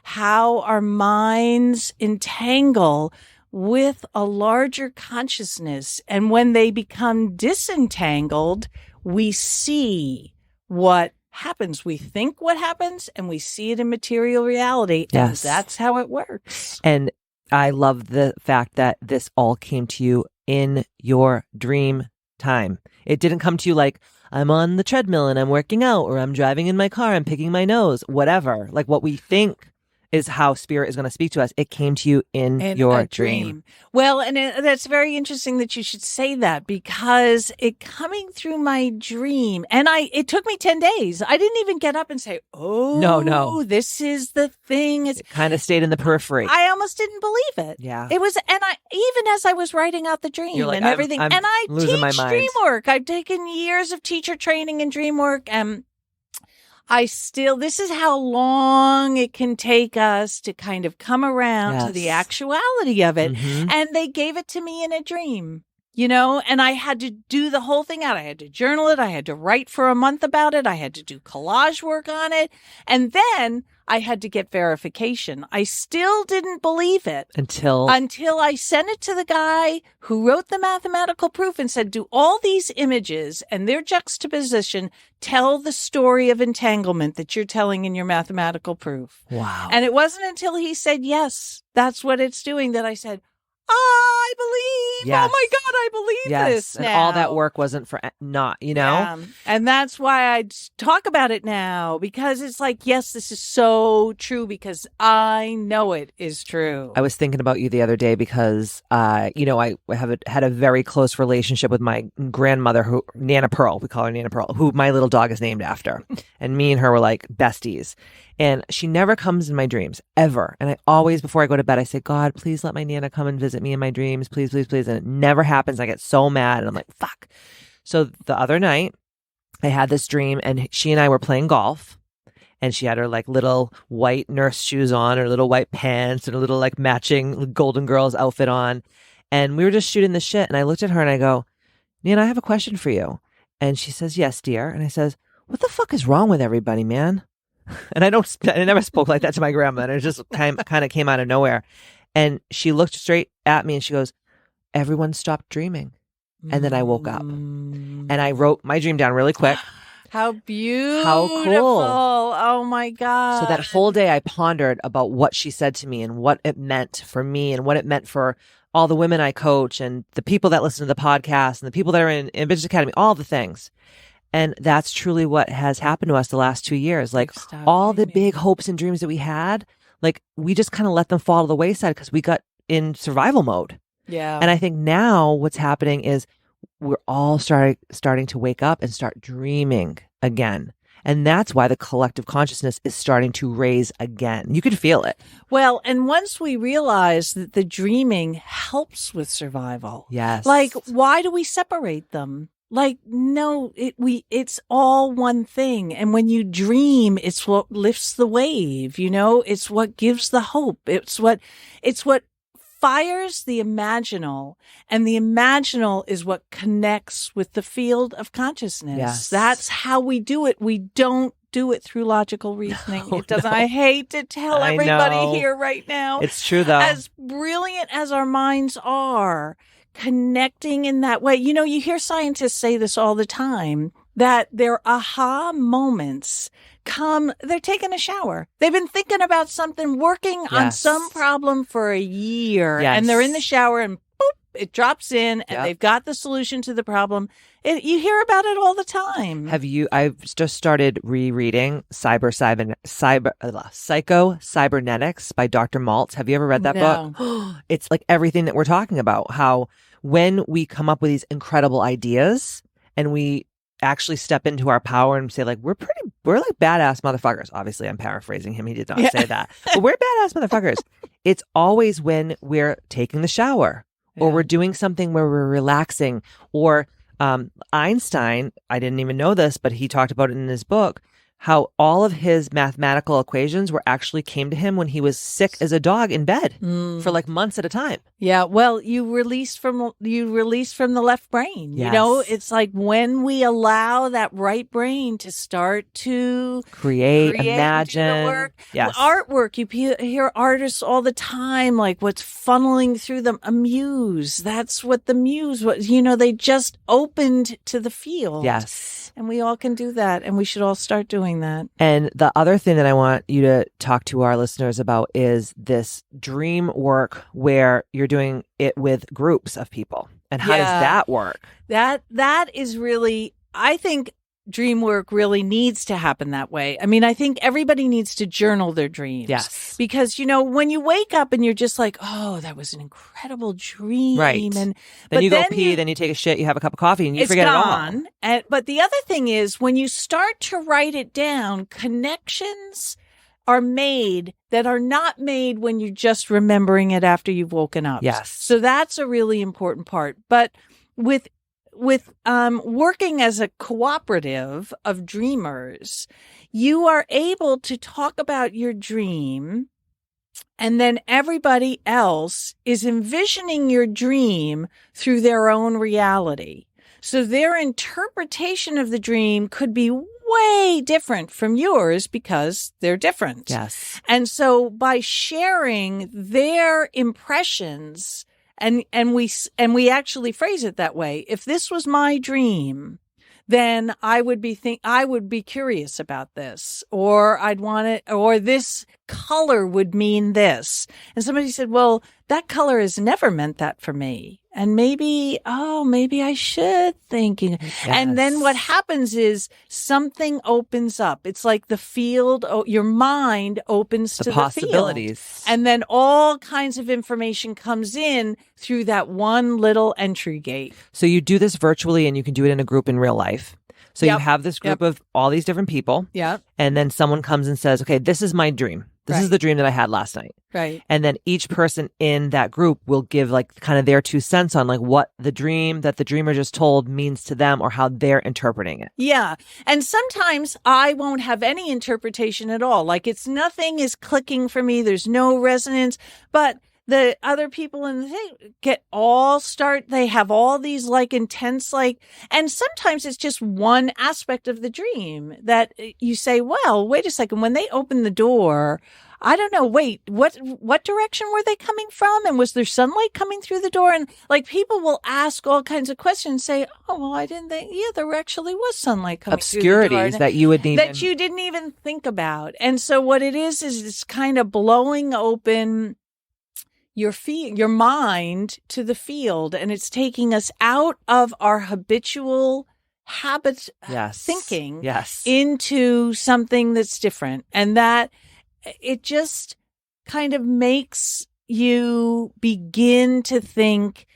Speaker 3: how our minds entangle with a larger consciousness. And when they become disentangled, we see what happens. We think what happens and we see it in material reality.
Speaker 2: Yes.
Speaker 3: And that's how it works.
Speaker 2: And I love the fact that this all came to you in your dream time. It didn't come to you like, I'm on the treadmill and I'm working out, or I'm driving in my car and picking my nose, whatever. Like what we think is how spirit is going to speak to us. It came to you in your dream.
Speaker 3: Well, and that's very interesting that you should say that because it coming through my dream, and it took me 10 days. I didn't even get up and say, oh, no, this is the thing.
Speaker 2: It kind of stayed in the periphery.
Speaker 3: I almost didn't believe it.
Speaker 2: Yeah.
Speaker 3: It was, and even as I was writing out the dream
Speaker 2: like,
Speaker 3: and everything,
Speaker 2: I'm
Speaker 3: and I
Speaker 2: losing my
Speaker 3: teach
Speaker 2: mind.
Speaker 3: Dreamwork. I've taken years of teacher training in Dreamwork, and this is how long it can take us to kind of come around to the actuality of it.
Speaker 2: Mm-hmm.
Speaker 3: And they gave it to me in a dream, and I had to do the whole thing out. I had to journal it. I had to write for a month about it. I had to do collage work on it. And then I had to get verification. I still didn't believe it until I sent it to the guy who wrote the mathematical proof and said, do all these images and their juxtaposition tell the story of entanglement that you're telling in your mathematical proof?
Speaker 2: Wow.
Speaker 3: And it wasn't until he said, yes, that's what it's doing, that I said, I believe.
Speaker 2: Yes.
Speaker 3: Oh my God, I believe this now.
Speaker 2: And all that work wasn't for not,
Speaker 3: Yeah. And that's why I talk about it now, because it's like, yes, this is so true because I know it is true.
Speaker 2: I was thinking about you the other day because, I had a very close relationship with my grandmother, Nana Pearl, we call her Nana Pearl, who my little dog is named after. And me and her were like besties. And she never comes in my dreams, ever. And I always, before I go to bed, I say, God, please let my Nana come and visit me in my dreams. Please, please, please. And it never happens. I get so mad. And I'm like, fuck. So the other night, I had this dream and she and I were playing golf. And she had her like little white nurse shoes on, her little white pants, and her little like matching Golden Girls outfit on. And we were just shooting the shit. And I looked at her and I go, Nana, I have a question for you. And she says, yes, dear. And I says, what the fuck is wrong with everybody, man? And I never spoke like that to my grandmother. It just kind of came out of nowhere. And she looked straight at me and she goes, everyone stopped dreaming. And then I woke up and I wrote my dream down really quick.
Speaker 3: How beautiful.
Speaker 2: How cool.
Speaker 3: Oh my God.
Speaker 2: So that whole day I pondered about what she said to me and what it meant for me and what it meant for all the women I coach and the people that listen to the podcast and the people that are in Ambitchious Academy, all the things. And that's truly what has happened to us the last 2 years. Like all the big hopes and dreams that we had, like we just kind of let them fall to the wayside because we got in survival mode.
Speaker 3: Yeah.
Speaker 2: And I think now what's happening is we're all starting to wake up and start dreaming again. And that's why the collective consciousness is starting to raise again. You can feel it.
Speaker 3: Well, and once we realize that the dreaming helps with survival.
Speaker 2: Yes.
Speaker 3: Like, why do we separate them? Like, no, it's all one thing. And when you dream, it's what lifts the wave, it's what gives the hope. It's what fires the imaginal, and the imaginal is what connects with the field of consciousness.
Speaker 2: Yes.
Speaker 3: That's how we do it. We don't do it through logical reasoning.
Speaker 2: No,
Speaker 3: It doesn't.
Speaker 2: no.
Speaker 3: I hate to tell
Speaker 2: I
Speaker 3: everybody
Speaker 2: know.
Speaker 3: here right now.
Speaker 2: It's true, though.
Speaker 3: As brilliant as our minds are, connecting in that way. You know, you hear scientists say this all the time, that their aha moments come, they're taking a shower. They've been thinking about something, working on
Speaker 2: Yes.
Speaker 3: some problem for a year,
Speaker 2: Yes.
Speaker 3: and they're in the shower and boop, it drops in, and
Speaker 2: Yep.
Speaker 3: they've got the solution to the problem. You hear about it all the time.
Speaker 2: I've just started rereading Psycho-Cybernetics by Dr. Maltz. Have you ever read that
Speaker 3: No.
Speaker 2: book? It's like everything that we're talking about, how when we come up with these incredible ideas and we actually step into our power and say, like, we're like badass motherfuckers. Obviously, I'm paraphrasing him. He did not say that. But we're badass motherfuckers. It's always when we're taking the shower or we're doing something where we're relaxing, or Einstein, I didn't even know this, but he talked about it in his book, how all of his mathematical equations actually came to him when he was sick as a dog in bed for like months at a time.
Speaker 3: Yeah, well, you release from the left brain.
Speaker 2: Yes.
Speaker 3: You know, it's like when we allow that right brain to start to
Speaker 2: Create,
Speaker 3: do the
Speaker 2: imagine.
Speaker 3: work.
Speaker 2: Yes.
Speaker 3: Artwork, you hear artists all the time, like what's funneling through them, a muse. That's what the muse was. You know, they just opened to the field.
Speaker 2: Yes.
Speaker 3: And we all can do that, and we should all start doing that.
Speaker 2: And the other thing that I want you to talk to our listeners about is this dream work where you're doing it with groups of people. And how does that work?
Speaker 3: That is really, I think dream work really needs to happen that way. I mean, I think everybody needs to journal their dreams.
Speaker 2: Yes.
Speaker 3: Because, you know, when you wake up and you're just like, oh, that was an incredible dream.
Speaker 2: Right.
Speaker 3: And
Speaker 2: Then you go pee, then you take a shit, you have a cup of coffee, and you forget
Speaker 3: gone.
Speaker 2: it all.
Speaker 3: But the other thing is, when you start to write it down, connections are made that are not made when you're just remembering it after you've woken up.
Speaker 2: Yes.
Speaker 3: So that's a really important part. But with working as a cooperative of dreamers, you are able to talk about your dream, and then everybody else is envisioning your dream through their own reality. So their interpretation of the dream could be way different from yours because they're different.
Speaker 2: Yes.
Speaker 3: And so by sharing their impressions, and we actually phrase it that way, if this was my dream, then I would be curious about this, or I'd want it, or this color would mean this. And somebody said, well, that color has never meant that for me. And maybe I should think.
Speaker 2: Yes.
Speaker 3: And then what happens is something opens up. It's like the field, your mind opens to the
Speaker 2: possibilities.
Speaker 3: field. And then all kinds of information comes in through that one little entry gate.
Speaker 2: So you do this virtually, and you can do it in a group in real life. So you have this group of all these different people.
Speaker 3: Yeah.
Speaker 2: And then someone comes and says, okay, this is my dream. This is the dream that I had last night.
Speaker 3: Right.
Speaker 2: And then each person in that group will give like kind of their 2 cents on like what the dream that the dreamer just told means to them, or how they're interpreting it.
Speaker 3: Yeah. And sometimes I won't have any interpretation at all. Like nothing is clicking for me. There's no resonance, but the other people in the thing they have all these like intense, like, and sometimes it's just one aspect of the dream that you say, well, wait a second, when they open the door, I don't know, wait, what direction were they coming from? And was there sunlight coming through the door? And like people will ask all kinds of questions, say, oh, well, I didn't think, yeah, there actually was sunlight coming through the door.
Speaker 2: Obscurities that you would need.
Speaker 3: That you didn't even think about. And so what it is it's kind of blowing open your mind to the field, and it's taking us out of our habitual habit thinking into something that's different. And that it just kind of makes you begin to think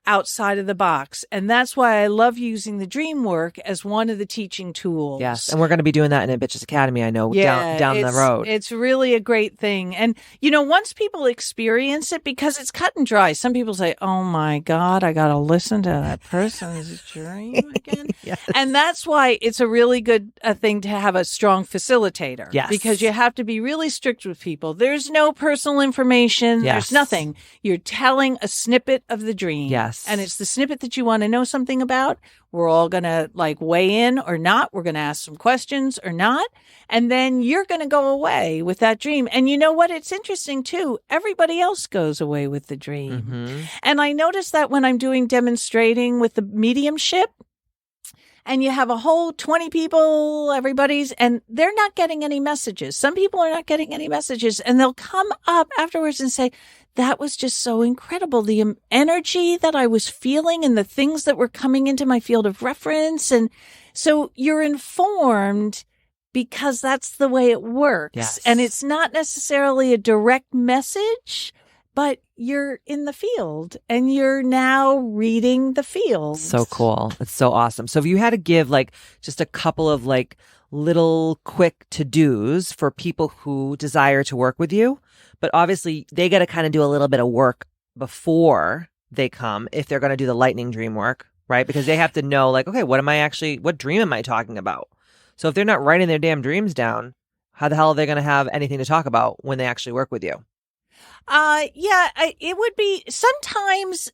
Speaker 3: outside of the box. And that's why I love using the dream work as one of the teaching tools.
Speaker 2: Yes. And we're going to be doing that in Ambitchious Academy, I know, down the road.
Speaker 3: It's really a great thing. And, you know, once people experience it, because it's cut and dry, some people say, oh my God, I got to listen to that person's dream again.
Speaker 2: Yes.
Speaker 3: And that's why it's a really good thing to have a strong facilitator.
Speaker 2: Yes.
Speaker 3: Because you have to be really strict with people. There's no personal information.
Speaker 2: Yes.
Speaker 3: There's nothing. You're telling a snippet of the dream. dream.
Speaker 2: Yes.
Speaker 3: And it's the snippet that you want to know something about. We're all going to like weigh in or not. We're going to ask some questions or not. And then you're going to go away with that dream. And you know what? It's interesting too. Everybody else goes away with the dream.
Speaker 2: Mm-hmm.
Speaker 3: And I notice that when I'm doing demonstrating with the mediumship, and you have a whole 20 people, and they're not getting any messages. Some people are not getting any messages, and they'll come up afterwards and say, that was just so incredible. The energy that I was feeling and the things that were coming into my field of reference. And so you're informed because that's the way it works.
Speaker 2: Yes.
Speaker 3: And it's not necessarily a direct message, but you're in the field and you're now reading the field.
Speaker 2: So cool. It's so awesome. So if you had to give like just a couple of like little quick to-dos for people who desire to work with you, but obviously they got to kind of do a little bit of work before they come if they're going to do the lightning dream work, right? Because they have to know like, okay, what dream am I talking about? So if they're not writing their damn dreams down, how the hell are they going to have anything to talk about when they actually work with you?
Speaker 3: It would be sometimes,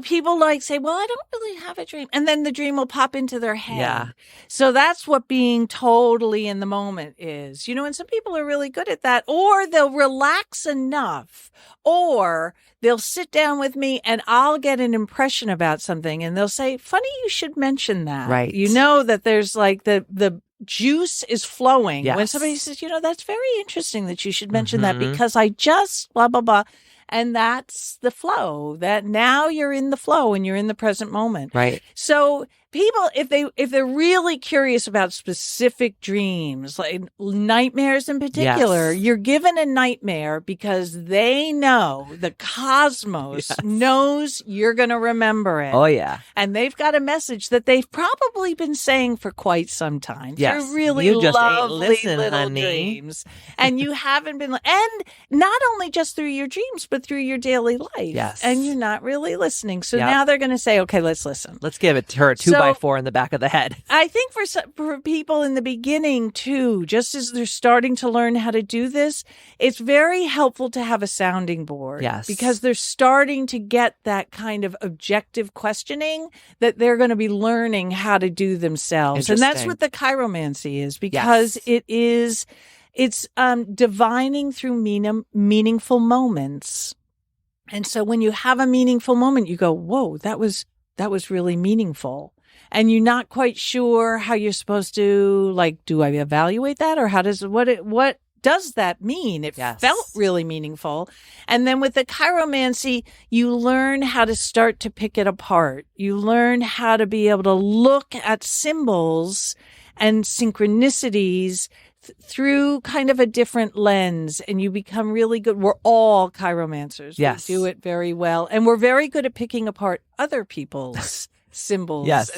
Speaker 3: people like say, well, I don't really have a dream. And then the dream will pop into their head.
Speaker 2: Yeah.
Speaker 3: So that's what being totally in the moment is, and some people are really good at that, or they'll relax enough, or they'll sit down with me and I'll get an impression about something and they'll say, funny, you should mention that.
Speaker 2: Right.
Speaker 3: You know that there's like the juice is flowing.
Speaker 2: Yes.
Speaker 3: When somebody says, that's very interesting that you should mention
Speaker 2: Mm-hmm.
Speaker 3: that because I just blah, blah, blah. And that's the flow, that now you're in the flow and you're in the present moment.
Speaker 2: Right.
Speaker 3: So people, if they're really curious about specific dreams, like nightmares in particular,
Speaker 2: Yes.
Speaker 3: you're given a nightmare because they know the cosmos
Speaker 2: Yes.
Speaker 3: knows you're going to remember it.
Speaker 2: Oh, yeah.
Speaker 3: And they've got a message that they've probably been saying for quite some time.
Speaker 2: Yes.
Speaker 3: They're really
Speaker 2: You just ain't
Speaker 3: lovely
Speaker 2: listening,
Speaker 3: little
Speaker 2: honey.
Speaker 3: dreams. And you haven't been, and not only just through your dreams, but through your daily life.
Speaker 2: Yes.
Speaker 3: And you're not really listening. So
Speaker 2: Yep.
Speaker 3: now they're going to say, okay, let's listen.
Speaker 2: Let's give it to her 2x4 in the back of the head.
Speaker 3: I think for people in the beginning too, just as they're starting to learn how to do this, it's very helpful to have a sounding board.
Speaker 2: Yes.
Speaker 3: Because they're starting to get that kind of objective questioning that they're going to be learning how to do themselves. And that's
Speaker 2: Interesting.
Speaker 3: what the Kairomancy is, because it's divining through meaningful moments. And so when you have a meaningful moment, you go, whoa, that was really meaningful. And you're not quite sure how you're supposed to, like, do I evaluate that? Or what does that mean? It
Speaker 2: Yes.
Speaker 3: felt really meaningful. And then with the Kairomancy, you learn how to start to pick it apart. You learn how to be able to look at symbols and synchronicities through kind of a different lens, and you become really good. We're all chiromancers.
Speaker 2: Yes.
Speaker 3: We do it very well. And we're very good at picking apart other people's symbols.
Speaker 2: Yes.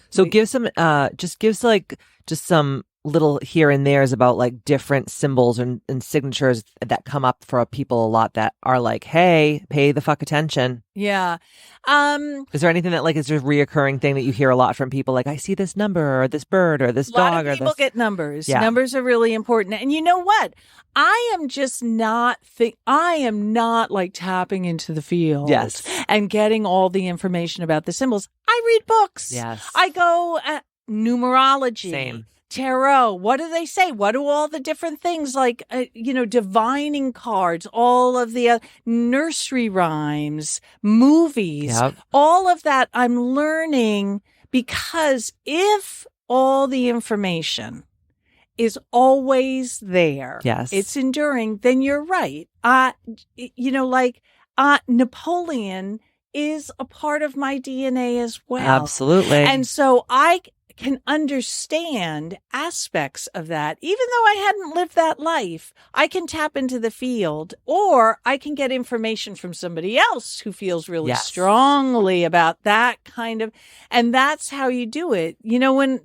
Speaker 2: So give some, just some little here and there's about like different symbols and signatures that come up for people a lot that are like, hey, pay the fuck attention.
Speaker 3: Yeah.
Speaker 2: Is there anything that like is a reoccurring thing that you hear a lot from people? Like, I see this number or this bird or this
Speaker 3: A lot
Speaker 2: dog
Speaker 3: of
Speaker 2: or
Speaker 3: people
Speaker 2: this.
Speaker 3: get numbers.
Speaker 2: Yeah.
Speaker 3: Numbers are really important. And you know what? I am just not like tapping into the field.
Speaker 2: Yes.
Speaker 3: And getting all the information about the symbols. I read books.
Speaker 2: Yes.
Speaker 3: I go at numerology.
Speaker 2: Same.
Speaker 3: Tarot. What do they say? What do all the different things like, divining cards, all of the nursery rhymes, movies,
Speaker 2: Yep.
Speaker 3: all of that I'm learning, because if all the information is always there,
Speaker 2: Yes.
Speaker 3: it's enduring, then you're right. Napoleon is a part of my DNA as well.
Speaker 2: Absolutely.
Speaker 3: And so I can understand aspects of that. Even though I hadn't lived that life, I can tap into the field, or I can get information from somebody else who feels really
Speaker 2: Yes.
Speaker 3: strongly about that kind of, and that's how you do it. When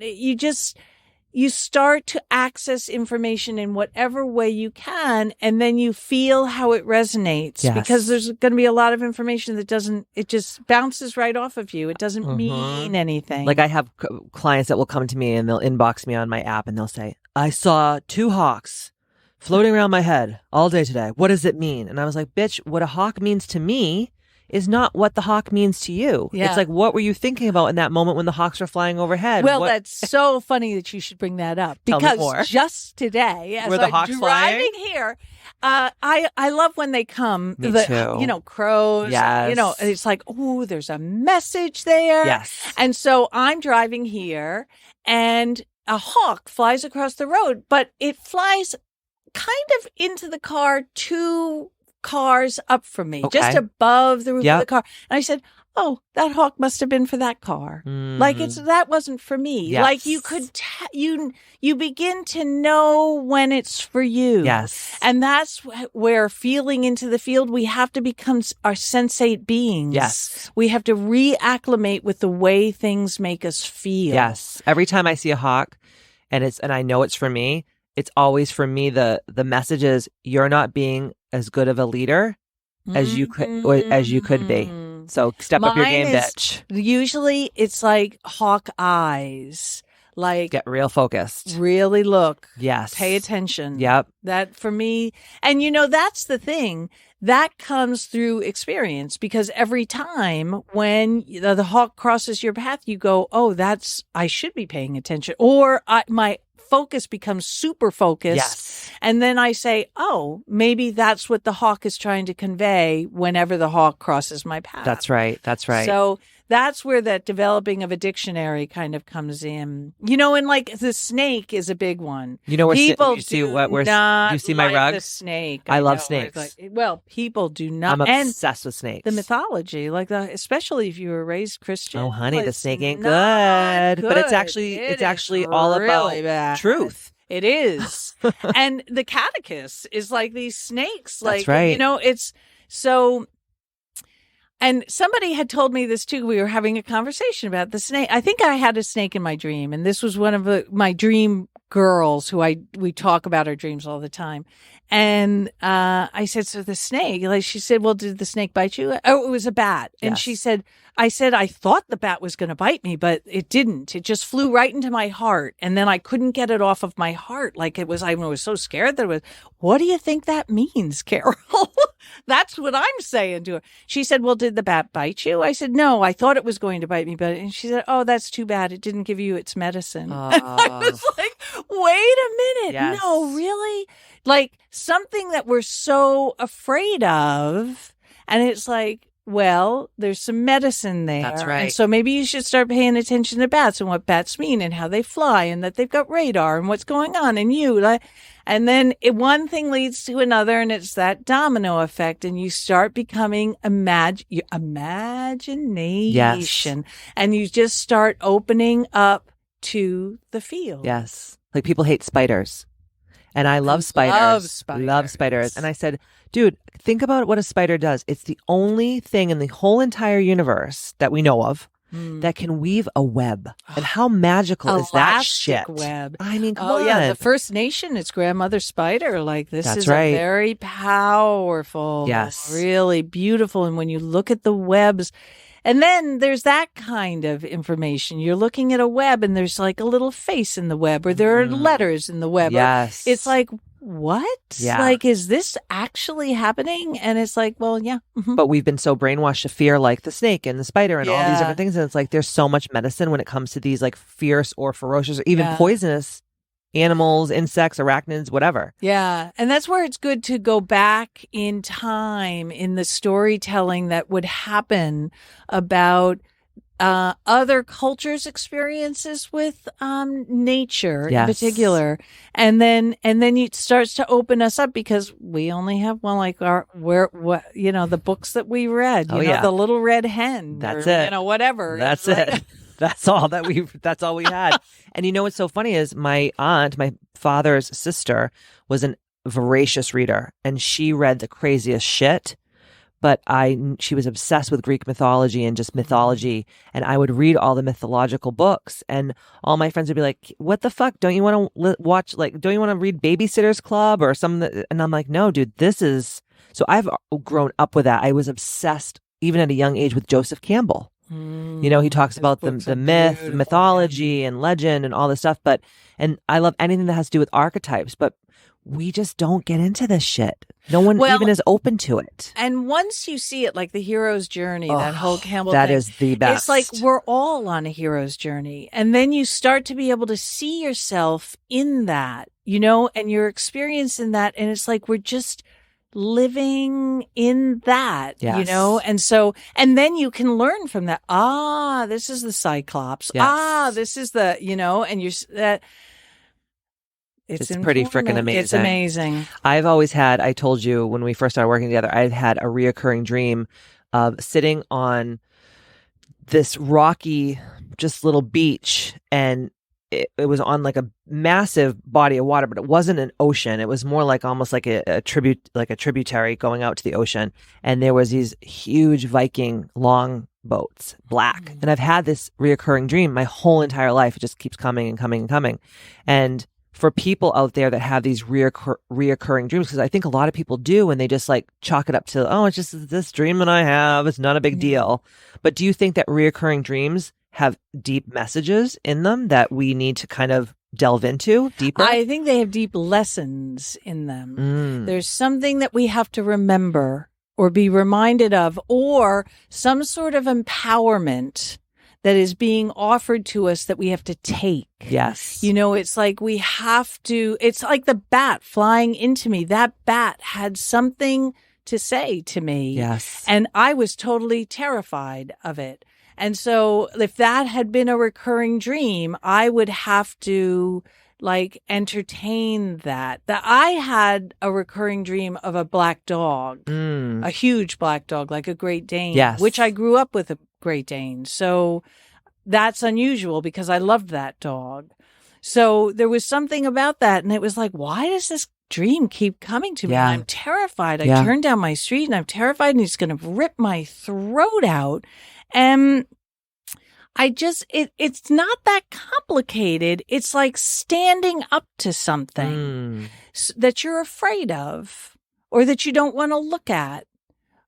Speaker 3: you start to access information in whatever way you can, and then you feel how it resonates.
Speaker 2: Yes.
Speaker 3: Because there's going to be a lot of information that it just bounces right off of you. It doesn't mean anything.
Speaker 2: Like I have clients that will come to me and they'll inbox me on my app and they'll say, I saw 2 hawks floating around my head all day today. What does it mean? And I was like, bitch, what a hawk means to me is not what the hawk means to you.
Speaker 3: Yeah.
Speaker 2: It's like, what were you thinking about in that moment when the hawks were flying overhead?
Speaker 3: Well, that's so funny that you should bring that up,
Speaker 2: Tell me more.
Speaker 3: because just today, as
Speaker 2: Were the
Speaker 3: I'm
Speaker 2: hawks
Speaker 3: driving
Speaker 2: flying?
Speaker 3: here, I love when they come.
Speaker 2: Me too.
Speaker 3: Crows.
Speaker 2: Yes.
Speaker 3: It's like, oh, there's a message there.
Speaker 2: Yes.
Speaker 3: And so I'm driving here, and a hawk flies across the road, but it flies kind of into the car 2 cars up from me,
Speaker 2: Okay.
Speaker 3: just above the roof
Speaker 2: Yep.
Speaker 3: of the car. And I said, oh, that hawk must have been for that car. Like that wasn't for me.
Speaker 2: Yes.
Speaker 3: Like you could, you begin to know when it's for you.
Speaker 2: Yes.
Speaker 3: And that's where feeling into the field, we have to become our sensate beings.
Speaker 2: Yes.
Speaker 3: We have to reacclimate with the way things make us feel.
Speaker 2: Yes. Every time I see a hawk and I know it's for me, it's always for me. The message is, you're not being as good of a leader as you could, or as you could be. So step up your game, bitch.
Speaker 3: Usually it's like hawk eyes. Like,
Speaker 2: Get real focused.
Speaker 3: really look.
Speaker 2: Yes.
Speaker 3: Pay attention.
Speaker 2: Yep.
Speaker 3: That for me, and that's the thing that comes through experience, because every time when the hawk crosses your path, you go, oh, I should be paying attention, or my focus becomes super focused.
Speaker 2: Yes.
Speaker 3: And then I say, oh, maybe that's what the hawk is trying to convey whenever the hawk crosses my path.
Speaker 2: That's right. That's right.
Speaker 3: So that's where that developing of a dictionary kind of comes in. And like the snake is a big one.
Speaker 2: Where
Speaker 3: People
Speaker 2: you see
Speaker 3: do
Speaker 2: what we're
Speaker 3: not
Speaker 2: you see my
Speaker 3: like
Speaker 2: rug?
Speaker 3: the snake.
Speaker 2: I love
Speaker 3: know.
Speaker 2: snakes.
Speaker 3: Like, people do not.
Speaker 2: I'm
Speaker 3: And
Speaker 2: obsessed with snakes.
Speaker 3: the mythology, especially if you were raised Christian.
Speaker 2: Oh, honey, the
Speaker 3: it's
Speaker 2: snake ain't
Speaker 3: not
Speaker 2: good. But it's
Speaker 3: good.
Speaker 2: actually
Speaker 3: It
Speaker 2: actually
Speaker 3: is
Speaker 2: all about
Speaker 3: really bad.
Speaker 2: truth.
Speaker 3: It is. And the catechist is like these snakes.
Speaker 2: That's right.
Speaker 3: It's so. And somebody had told me this too. We were having a conversation about the snake. I think I had a snake in my dream, and this was one of my dream girls who we talk about our dreams all the time. And I said, so the snake, she said, well, did the snake bite you? Oh, it was a bat. And
Speaker 2: Yes.
Speaker 3: she said, I thought the bat was going to bite me, but it didn't. It just flew right into my heart. And then I couldn't get it off of my heart. I was so scared that it was, what do you think that means, Carol? That's what I'm saying to her. She said, well, did the bat bite you? I said, no, I thought it was going to bite me. And she said, oh, that's too bad. It didn't give you its medicine. And I was like, wait a minute.
Speaker 2: Yes.
Speaker 3: No, really? Like something that we're so afraid of. And it's like, well, there's some medicine there.
Speaker 2: That's right.
Speaker 3: And so maybe you should start paying attention to bats and what bats mean and how they fly and that they've got radar and what's going on in you. And then one thing leads to another, and it's that domino effect. And you start becoming imagination.
Speaker 2: Yes.
Speaker 3: And you just start opening up to the field.
Speaker 2: Yes. Like people hate spiders. And I love spiders. Love spiders. And I said, dude, think about what a spider does. It's the only thing in the whole entire universe that we know of that can weave a web. And how magical is that shit?
Speaker 3: Web.
Speaker 2: I mean, come
Speaker 3: Oh,
Speaker 2: on.
Speaker 3: yeah. The First Nation, it's grandmother spider. Like this
Speaker 2: That's
Speaker 3: is
Speaker 2: right.
Speaker 3: a very powerful,
Speaker 2: Yes.
Speaker 3: really beautiful. And when you look at the webs, and then there's that kind of information. You're looking at a web and there's like a little face in the web, or there are letters in the web.
Speaker 2: Yes.
Speaker 3: It's like, what?
Speaker 2: Yeah.
Speaker 3: Like, is this actually happening? And it's like, well, yeah. Mhm.
Speaker 2: But we've been so brainwashed to fear like the snake and the spider and all these
Speaker 3: Yeah.
Speaker 2: different things. And it's like there's so much medicine when it comes to these like fierce or ferocious or even
Speaker 3: Yeah.
Speaker 2: poisonous animals, insects, arachnids, whatever.
Speaker 3: Yeah. And that's where it's good to go back in time in the storytelling that would happen about other cultures' experiences with nature
Speaker 2: Yes.
Speaker 3: in particular. And then it starts to open us up because we only have the books that we read,
Speaker 2: Oh, yeah.
Speaker 3: the little red hen.
Speaker 2: That's
Speaker 3: or,
Speaker 2: it.
Speaker 3: Whatever.
Speaker 2: That's
Speaker 3: Right?
Speaker 2: it. That's all we had. And what's so funny is my aunt, my father's sister, was a voracious reader, and she read the craziest shit. But she was obsessed with Greek mythology and just mythology. And I would read all the mythological books, and all my friends would be like, what the fuck? Don't you want to watch, don't you want to read Babysitter's Club or something? And I'm like, no, dude, so I've grown up with that. I was obsessed even at a young age with Joseph Campbell. He talks about the myth, mythology and legend and all this stuff. And I love anything that has to do with archetypes. But we just don't get into this shit. No one even is open to it.
Speaker 3: And once you see it, like the hero's journey, that whole Campbell
Speaker 2: that
Speaker 3: thing,
Speaker 2: is the best.
Speaker 3: It's like we're all on a hero's journey. And then you start to be able to see yourself in that, and your experience in that. And it's like we're just living in that,
Speaker 2: yes.
Speaker 3: And then you can learn from that. This is the Cyclops.
Speaker 2: Yes.
Speaker 3: This is the, and you're that. It's
Speaker 2: pretty freaking amazing.
Speaker 3: It's amazing.
Speaker 2: I've always had, I told you when we first started working together, I've had a reoccurring dream of sitting on this rocky, just little beach, and it was on like a massive body of water, but it wasn't an ocean. It was more like almost like a tributary going out to the ocean. And there was these huge Viking long boats, black. And I've had this reoccurring dream my whole entire life. It just keeps coming and coming and coming. And for people out there that have these reoccurring dreams, because I think a lot of people do, and they just like chalk it up to, it's just this dream that I have. It's not a big deal. But do you think that reoccurring dreams have deep messages in them that we need to kind of delve into deeper?
Speaker 3: I think they have deep lessons in them. There's something that we have to remember or be reminded of, or some sort of empowerment that is being offered to us that we have to take.
Speaker 2: Yes.
Speaker 3: It's like we have to, it's like the bat flying into me. That bat had something to say to me.
Speaker 2: Yes.
Speaker 3: And I was totally terrified of it. And so if that had been a recurring dream, I would have to like entertain that. That I had a recurring dream of a black dog, a huge black dog, like a Great Dane,
Speaker 2: yes.
Speaker 3: which I grew up with a Great Dane. So that's unusual because I loved that dog. So there was something about that. And it was like, why does this dream keep coming to me?
Speaker 2: Yeah.
Speaker 3: I'm terrified. I turn down my street and I'm terrified and he's going to rip my throat out. And I just, it's not that complicated. It's like standing up to something that you're afraid of, or that you don't want to look at,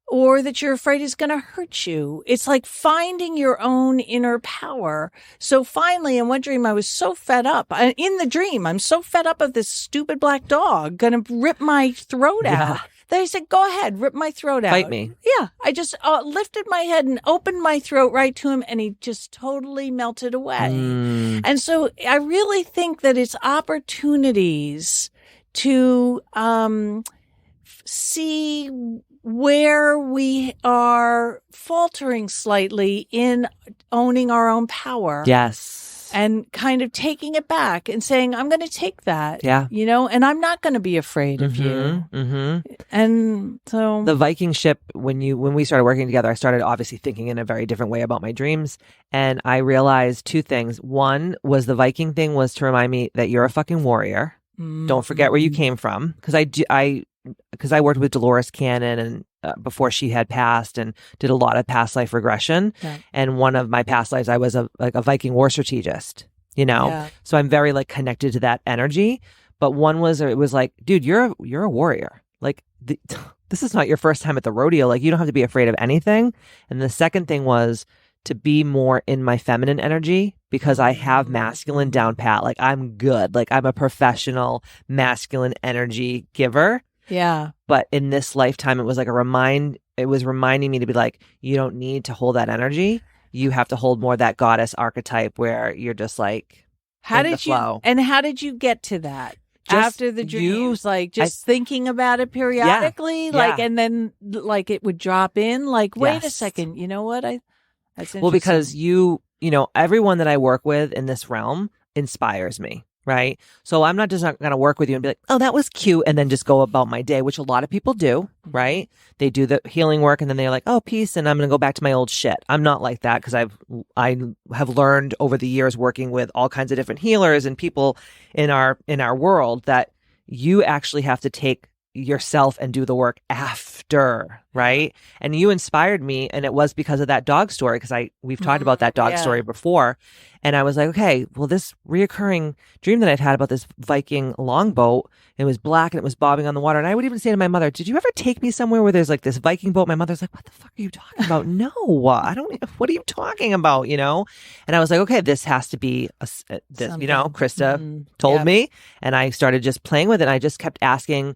Speaker 3: or that you're afraid is going to hurt you. It's like finding your own inner power. So finally, in one dream, I was so fed up. In the dream, I'm so fed up of this stupid black dog going to rip my throat out. Then I said, go ahead, rip my throat out.
Speaker 2: Fight me.
Speaker 3: Yeah. I just lifted my head and opened my throat right to him, and he just totally melted away. And so I really think that it's opportunities to see where we are faltering slightly in owning our own power.
Speaker 2: Yes.
Speaker 3: And kind of taking it back and saying, I'm going to take that.
Speaker 2: Yeah.
Speaker 3: And I'm not going to be afraid of you. And so
Speaker 2: the Viking ship, when we started working together, I started obviously thinking in a very different way about my dreams. And I realized two things. One was the Viking thing was to remind me that you're a fucking warrior. Don't forget where you came from. Because I worked with Dolores Cannon and before she had passed, and did a lot of past life regression. Yeah. And one of my past lives, I was a Viking war strategist, Yeah. So I'm very like connected to that energy. But one was, it was like, dude, you're a warrior. Like this is not your first time at the rodeo. Like you don't have to be afraid of anything. And the second thing was to be more in my feminine energy, because I have masculine down pat. Like I'm good. Like I'm a professional masculine energy giver.
Speaker 3: Yeah.
Speaker 2: But in this lifetime, it was like it was reminding me to be like, you don't need to hold that energy. You have to hold more that goddess archetype where you're just like, how did
Speaker 3: you get to that? After the dreams, thinking about it periodically, and then like it would drop in, like, wait a second, you know what? That's interesting.
Speaker 2: Well, because everyone that I work with in this realm inspires me. Right. So I'm not going to work with you and be like, oh, that was cute, and then just go about my day, which a lot of people do. Right. They do the healing work and then they're like, oh, peace. And I'm going to go back to my old shit. I'm not like that, because I have learned over the years working with all kinds of different healers and people in our world that you actually have to take yourself and do the work after, right? And you inspired me, and it was because of that dog story, because we've talked about that dog story before. And I was like, okay, well, this reoccurring dream that I've had about this Viking longboat, it was black and it was bobbing on the water. And I would even say to my mother, did you ever take me somewhere where there's like this Viking boat? My mother's like, what the fuck are you talking about? No, what are you talking about? You know? And I was like, okay, this has to be this, you know, Krista told me, and I started just playing with it. And I just kept asking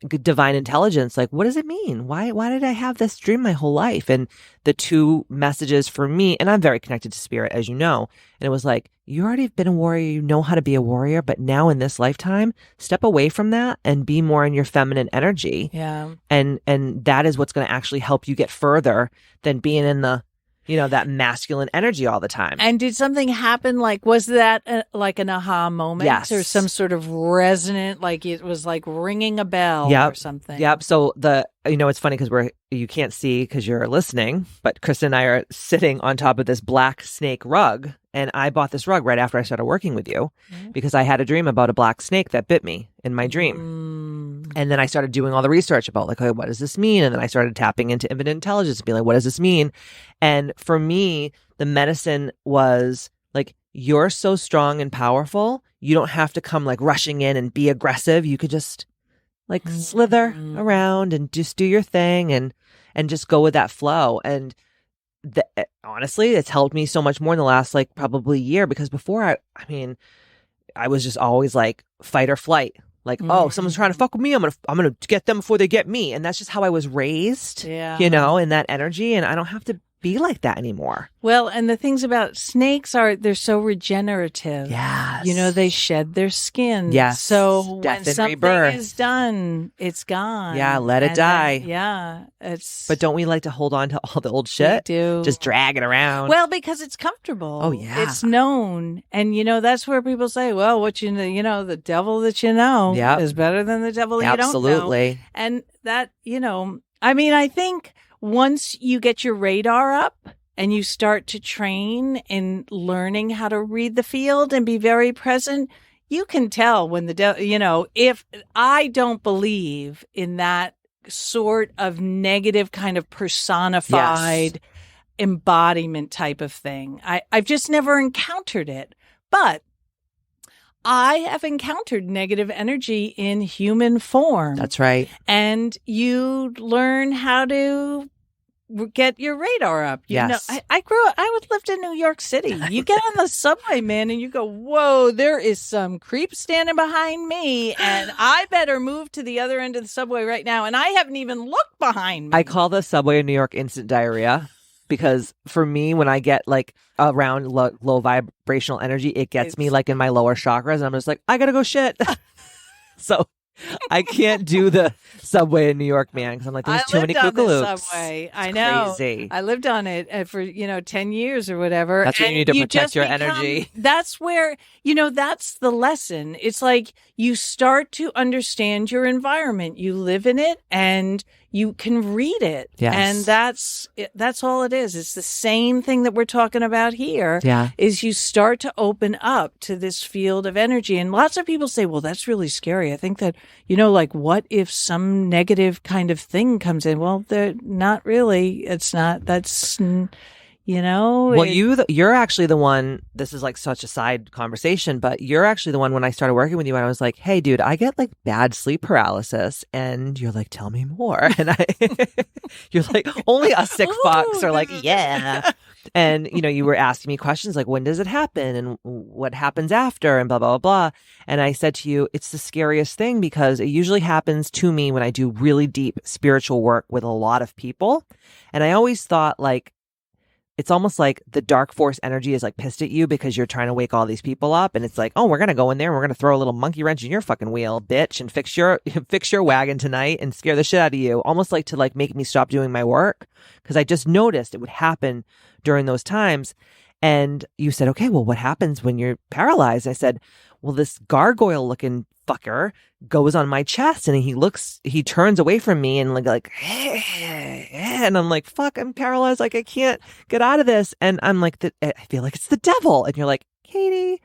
Speaker 2: divine intelligence, like, what does it mean? Why did I have this dream my whole life? And the two messages for me, and I'm very connected to spirit, as you know, and it was like, you already been a warrior, you know how to be a warrior, but now in this lifetime, step away from that and be more in your feminine energy.
Speaker 3: Yeah.
Speaker 2: And that is what's going to actually help you get further than being in the, you know, that masculine energy all the time.
Speaker 3: And did something happen? Like, was that like an aha moment?
Speaker 2: Yes.
Speaker 3: Or some sort of resonant, like it was like ringing a bell or something?
Speaker 2: Yep. So it's funny because you can't see because you're listening, but Krista and I are sitting on top of this black snake rug. And I bought this rug right after I started working with you because I had a dream about a black snake that bit me in my dream. And then I started doing all the research about like, okay, what does this mean? And then I started tapping into infinite intelligence and being like, what does this mean? And for me, the medicine was like, you're so strong and powerful. You don't have to come like rushing in and be aggressive. You could just like slither around and just do your thing and just go with that flow. And honestly, it's helped me so much more in the last like probably year, because before I was just always like fight or flight. Like, oh, someone's trying to fuck with me. I'm gonna get them before they get me. And that's just how I was raised, you know, in that energy. And I don't have to be like that anymore.
Speaker 3: Well, and the things about snakes they're so regenerative.
Speaker 2: Yes.
Speaker 3: You know, they shed their skin.
Speaker 2: Yes.
Speaker 3: So
Speaker 2: Death
Speaker 3: when
Speaker 2: and
Speaker 3: something
Speaker 2: rebirth.
Speaker 3: is done, it's gone.
Speaker 2: Yeah, let it die.
Speaker 3: It's.
Speaker 2: But don't we like to hold on to all the old shit?
Speaker 3: We do.
Speaker 2: Just drag it around.
Speaker 3: Well, because it's comfortable.
Speaker 2: Oh, yeah.
Speaker 3: It's known. And, you know, that's where people say, well, the devil that you know is better than the devil you don't know.
Speaker 2: Absolutely.
Speaker 3: And that, you know, I mean, I think once you get your radar up and you start to train in learning how to read the field and be very present, you can tell when if I don't believe in that sort of negative kind of personified embodiment type of thing. I've just never encountered it. But I have encountered negative energy in human form.
Speaker 2: That's right.
Speaker 3: And you learn how to get your radar up. You know, I lived in New York City. You get on the subway, man, and you go, whoa, there is some creep standing behind me, and I better move to the other end of the subway right now. And I haven't even looked behind me.
Speaker 2: I call the subway in New York instant diarrhea. Because for me, when I get like around low vibrational energy, it gets me like in my lower chakras. And I'm just like, I got to go shit. So I can't do the subway in New York, man. Because I'm like, there's too many kookaloops.
Speaker 3: Subway. I know.
Speaker 2: Crazy.
Speaker 3: I lived on it for 10 years or whatever.
Speaker 2: That's when you need to protect your energy.
Speaker 3: That's where, that's the lesson. It's like you start to understand your environment. You live in it and you can read it.
Speaker 2: Yes.
Speaker 3: And that's all it is. It's the same thing that we're talking about here.
Speaker 2: Yeah.
Speaker 3: Is you start to open up to this field of energy. And lots of people say, well, that's really scary. I think that, like, what if some negative kind of thing comes in? Well, they're not really. It's not. That's, Well,
Speaker 2: you're actually the one, this is like such a side conversation, but you're actually the one when I started working with you and I was like, hey, dude, I get like bad sleep paralysis. And you're like, tell me more. And you're like, only us sick fucks are like, yeah. And, you were asking me questions like, when does it happen? And what happens after? And blah, blah, blah, blah. And I said to you, it's the scariest thing because it usually happens to me when I do really deep spiritual work with a lot of people. And I always thought like, it's almost like the dark force energy is like pissed at you because you're trying to wake all these people up. And it's like, oh, we're going to go in there and we're going to throw a little monkey wrench in your fucking wheel, bitch, and fix your wagon tonight and scare the shit out of you. Almost like to like make me stop doing my work. Because I just noticed it would happen during those times. And you said, okay, well, what happens when you're paralyzed? I said, well, this gargoyle looking fucker goes on my chest and he turns away from me and like, and I'm like, fuck, I'm paralyzed. Like, I can't get out of this. And I'm like, I feel like it's the devil. And you're like, Katie,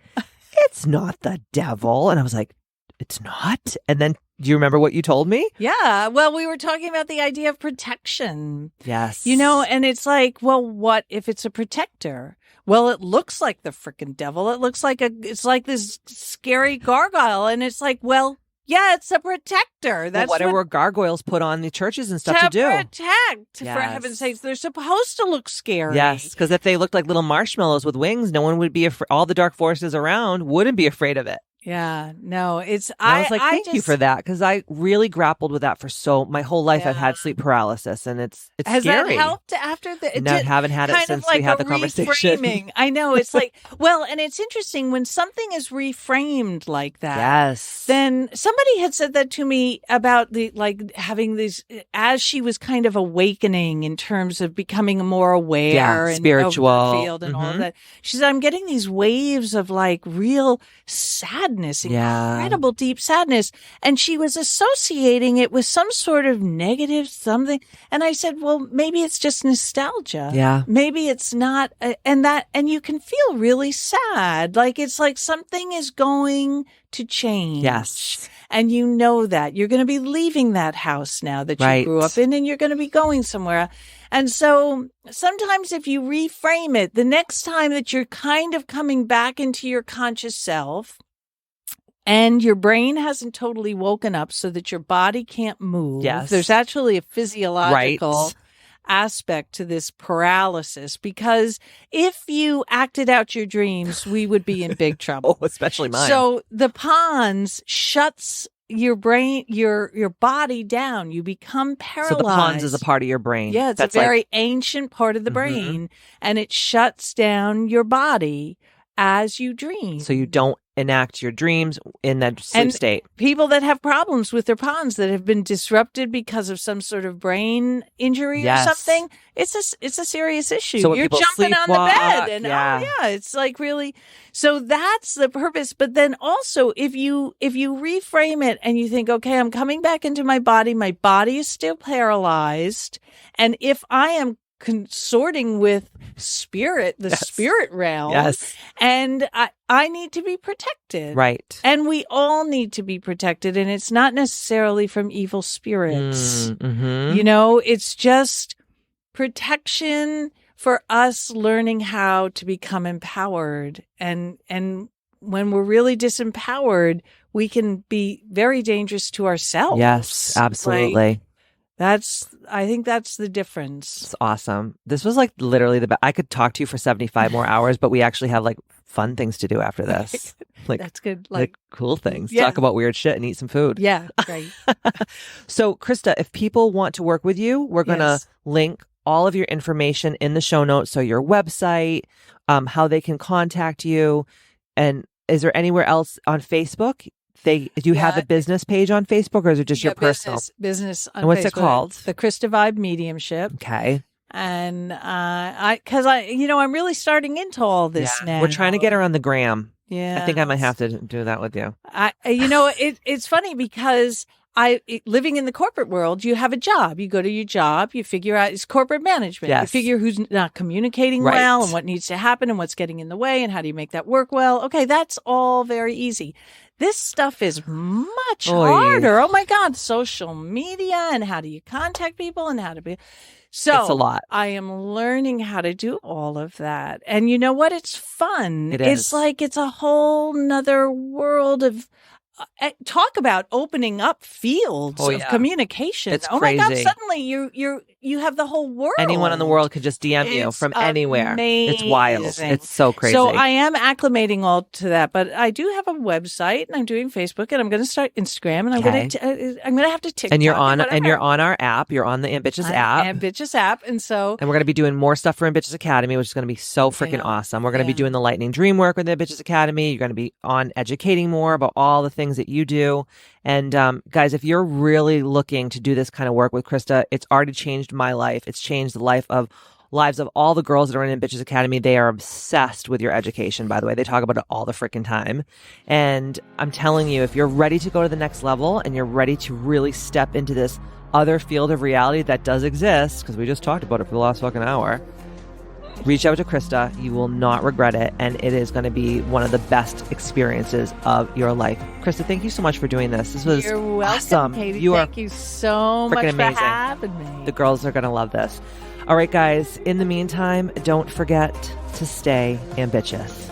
Speaker 2: it's not the devil. And I was like, it's not. And then do you remember what you told me?
Speaker 3: Yeah. Well, we were talking about the idea of protection.
Speaker 2: Yes.
Speaker 3: And it's like, well, what if it's a protector? Well, it looks like the frickin' devil. It looks like it's like this scary gargoyle. And it's like, well, yeah, it's a protector. That's
Speaker 2: what are gargoyles put on the churches and stuff to do?
Speaker 3: Protect, for heaven's sakes. They're supposed to look scary.
Speaker 2: Yes, because if they looked like little marshmallows with wings, no one would be afraid. All the dark forces around wouldn't be afraid of it.
Speaker 3: Yeah, no, it's.
Speaker 2: I was like, thank you for that, because I really grappled with that for my whole life. I've had sleep paralysis, and it's
Speaker 3: Has
Speaker 2: scary.
Speaker 3: that helped after the?
Speaker 2: No, I haven't had it since we had the conversation.
Speaker 3: Reframing. I know, it's like, well, and it's interesting when something is reframed like that.
Speaker 2: Yes.
Speaker 3: Then somebody had said that to me about having these, as she was kind of awakening in terms of becoming more aware and
Speaker 2: spiritual
Speaker 3: of the field and all of that. She said, I'm getting these waves of like real sadness, incredible deep sadness. And she was associating it with some sort of negative something. And I said, well, maybe it's just nostalgia.
Speaker 2: Yeah.
Speaker 3: Maybe it's not. And you can feel really sad. Like it's like something is going to change.
Speaker 2: Yes.
Speaker 3: And you know that you're going to be leaving that house now that you grew up in, and you're going to be going somewhere. And so sometimes if you reframe it, the next time that you're kind of coming back into your conscious self, and your brain hasn't totally woken up so that your body can't move.
Speaker 2: Yes.
Speaker 3: There's actually a physiological aspect to this paralysis, because if you acted out your dreams, we would be in big trouble.
Speaker 2: Oh, especially mine.
Speaker 3: So the pons shuts your brain, your body down. You become paralyzed.
Speaker 2: So the pons is a part of your brain.
Speaker 3: Yeah, it's a very ancient part of the brain, and it shuts down your body as you dream.
Speaker 2: So you don't enact your dreams in that sleep state.
Speaker 3: People that have problems with their pons that have been disrupted because of some sort of brain injury or something, it's a serious issue.
Speaker 2: So
Speaker 3: you're jumping on the bed and it's like really. So that's the purpose. But then also if you reframe it and you think, okay, I'm coming back into my body is still paralyzed, and if I am consorting with spirit, the spirit realm, and I need to be protected.
Speaker 2: Right.
Speaker 3: And we all need to be protected. And it's not necessarily from evil spirits.
Speaker 2: Mm-hmm.
Speaker 3: You know, it's just protection for us learning how to become empowered. And when we're really disempowered, we can be very dangerous to ourselves.
Speaker 2: Yes, absolutely.
Speaker 3: I think that's the difference.
Speaker 2: It's awesome. This was like literally the best. I could talk to you for 75 more hours, but we actually have like fun things to do after this. Like
Speaker 3: that's good.
Speaker 2: Like cool things.
Speaker 3: Yeah.
Speaker 2: Talk about weird shit and eat some food.
Speaker 3: Yeah, right.
Speaker 2: So Krista, if people want to work with you, we're going to link all of your information in the show notes. So your website, how they can contact you. And is there anywhere else on Facebook? Do you have a business page on Facebook, or is it just your personal?
Speaker 3: Business on
Speaker 2: and what's
Speaker 3: Facebook.
Speaker 2: It called?
Speaker 3: The Krista Vibe Mediumship.
Speaker 2: Okay.
Speaker 3: And because I'm really starting into all this now.
Speaker 2: We're trying to get her on the gram.
Speaker 3: Yeah.
Speaker 2: I think I might have to do that with you.
Speaker 3: It's funny because living in the corporate world, you have a job. You go to your job, you figure out it's corporate management.
Speaker 2: Yes.
Speaker 3: You figure who's not communicating well and what needs to happen and what's getting in the way and how do you make that work well. Okay, that's all very easy. This stuff is much harder. Oh my God, social media and how do you contact people and how to be. So
Speaker 2: it's a lot.
Speaker 3: I am learning how to do all of that. And you know what? It's fun.
Speaker 2: It is.
Speaker 3: It's like it's a whole nother world of talk about opening up fields of communication.
Speaker 2: It's
Speaker 3: crazy. My God,
Speaker 2: crazy.
Speaker 3: Suddenly you have the whole world.
Speaker 2: Anyone in the world could just DM you from anywhere.
Speaker 3: Amazing.
Speaker 2: It's wild. It's so crazy.
Speaker 3: So I am acclimating all to that, but I do have a website and I'm doing Facebook and I'm going to start Instagram and I'm going to have to TikTok.
Speaker 2: And you're on our app. You're on the Ambitchious app.
Speaker 3: Ambitchious app. And we're
Speaker 2: going to be doing more stuff for Ambitchious Academy, which is going to be so freaking awesome. We're going to be doing the lightning Dreamwork with the Ambitchious Academy. You're going to be on educating more about all the things that you do. And guys, if you're really looking to do this kind of work with Krista, it's already changed my life. It's changed the lives of all the girls that are in Ambitchious Academy. They are obsessed with your education, by the way. They talk about it all the freaking time. And I'm telling you, if you're ready to go to the next level and you're ready to really step into this other field of reality that does exist, because we just talked about it for the last fucking hour, reach out to Krista. You will not regret it. And it is going to be one of the best experiences of your life. Krista, thank you so much for doing this. This was
Speaker 3: You're welcome,
Speaker 2: awesome.
Speaker 3: Katie. Thank you so much for having me.
Speaker 2: The girls are going to love this. All right, guys. In the meantime, don't forget to stay ambitious.